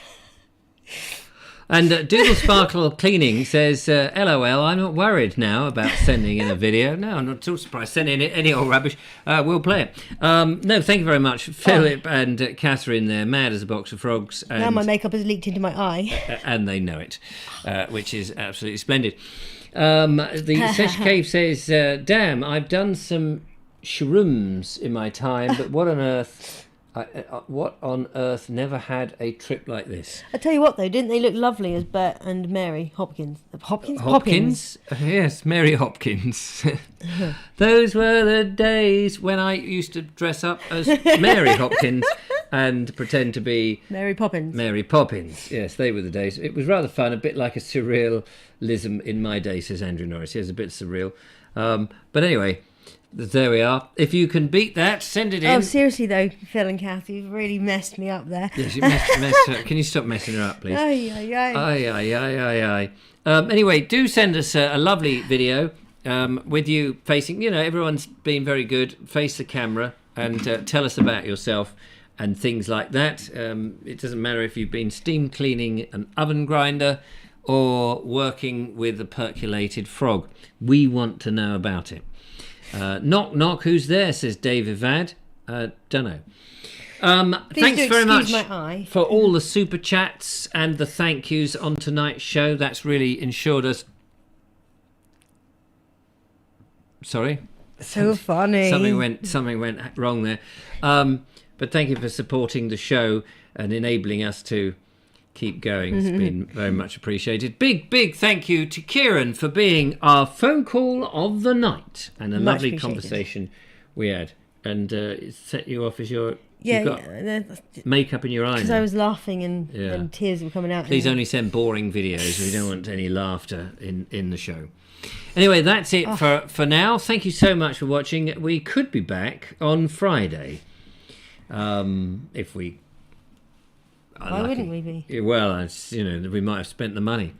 Speaker 1: And Doodle Sparkle Cleaning says, LOL, I'm not worried now about sending in a video. No, I'm not at all surprised. Send in any old rubbish. We'll play it. No, thank you very much. Philip and Catherine, they're mad as a box of frogs. And,
Speaker 2: Now my makeup has leaked into my eye.
Speaker 1: and they know it, which is absolutely splendid. The Sesh Cave says, damn, I've done some shrooms in my time, but what on earth never had a trip like this?
Speaker 2: I tell you what, though, didn't they look lovely as Bert and Mary Hopkins?
Speaker 1: Hopkins? Yes, Mary Hopkins. Those were the days when I used to dress up as Mary Hopkins and pretend to be
Speaker 2: Mary Poppins.
Speaker 1: Mary Poppins. Yes, they were the days. It was rather fun, a bit like a surrealism in my day, says Andrew Norris. Yes, a bit surreal. But anyway, there we are. If you can beat that, send it in.
Speaker 2: Oh, seriously though, Phil and Kath, you've really messed me up there.
Speaker 1: Yes, you messed her. Can you stop messing her up, please? Aye. Anyway, do send us a lovely video with you facing, everyone's been very good. Face the camera and tell us about yourself and things like that. It doesn't matter if you've been steam cleaning an oven grinder or working with a percolated frog. We want to know about it. Knock, knock, who's there, says Dave Ivad. Dunno. Thanks very much for all the super chats and the thank yous on tonight's show. That's really ensured us. Sorry?
Speaker 2: So funny.
Speaker 1: Something went wrong there. But thank you for supporting the show and enabling us to keep going. It's been very much appreciated. Big thank you to Kieran for being our phone call of the night and a lovely conversation we had. And it set you off as you've got makeup in your eyes.
Speaker 2: Because I was laughing and tears were coming out.
Speaker 1: Please only send boring videos. We don't want any laughter in the show. Anyway, that's it for now. Thank you so much for watching. We could be back on Friday. If we...
Speaker 2: Why wouldn't we be?
Speaker 1: Well, we might have spent the money.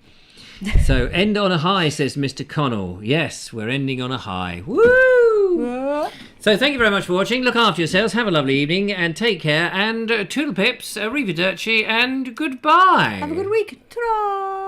Speaker 1: So, end on a high, says Mr. Connell. Yes, we're ending on a high. Woo! So, thank you very much for watching. Look after yourselves. Have a lovely evening and take care. And toodle pips, arrivederci, and goodbye.
Speaker 2: Have a good week. Ta-ra!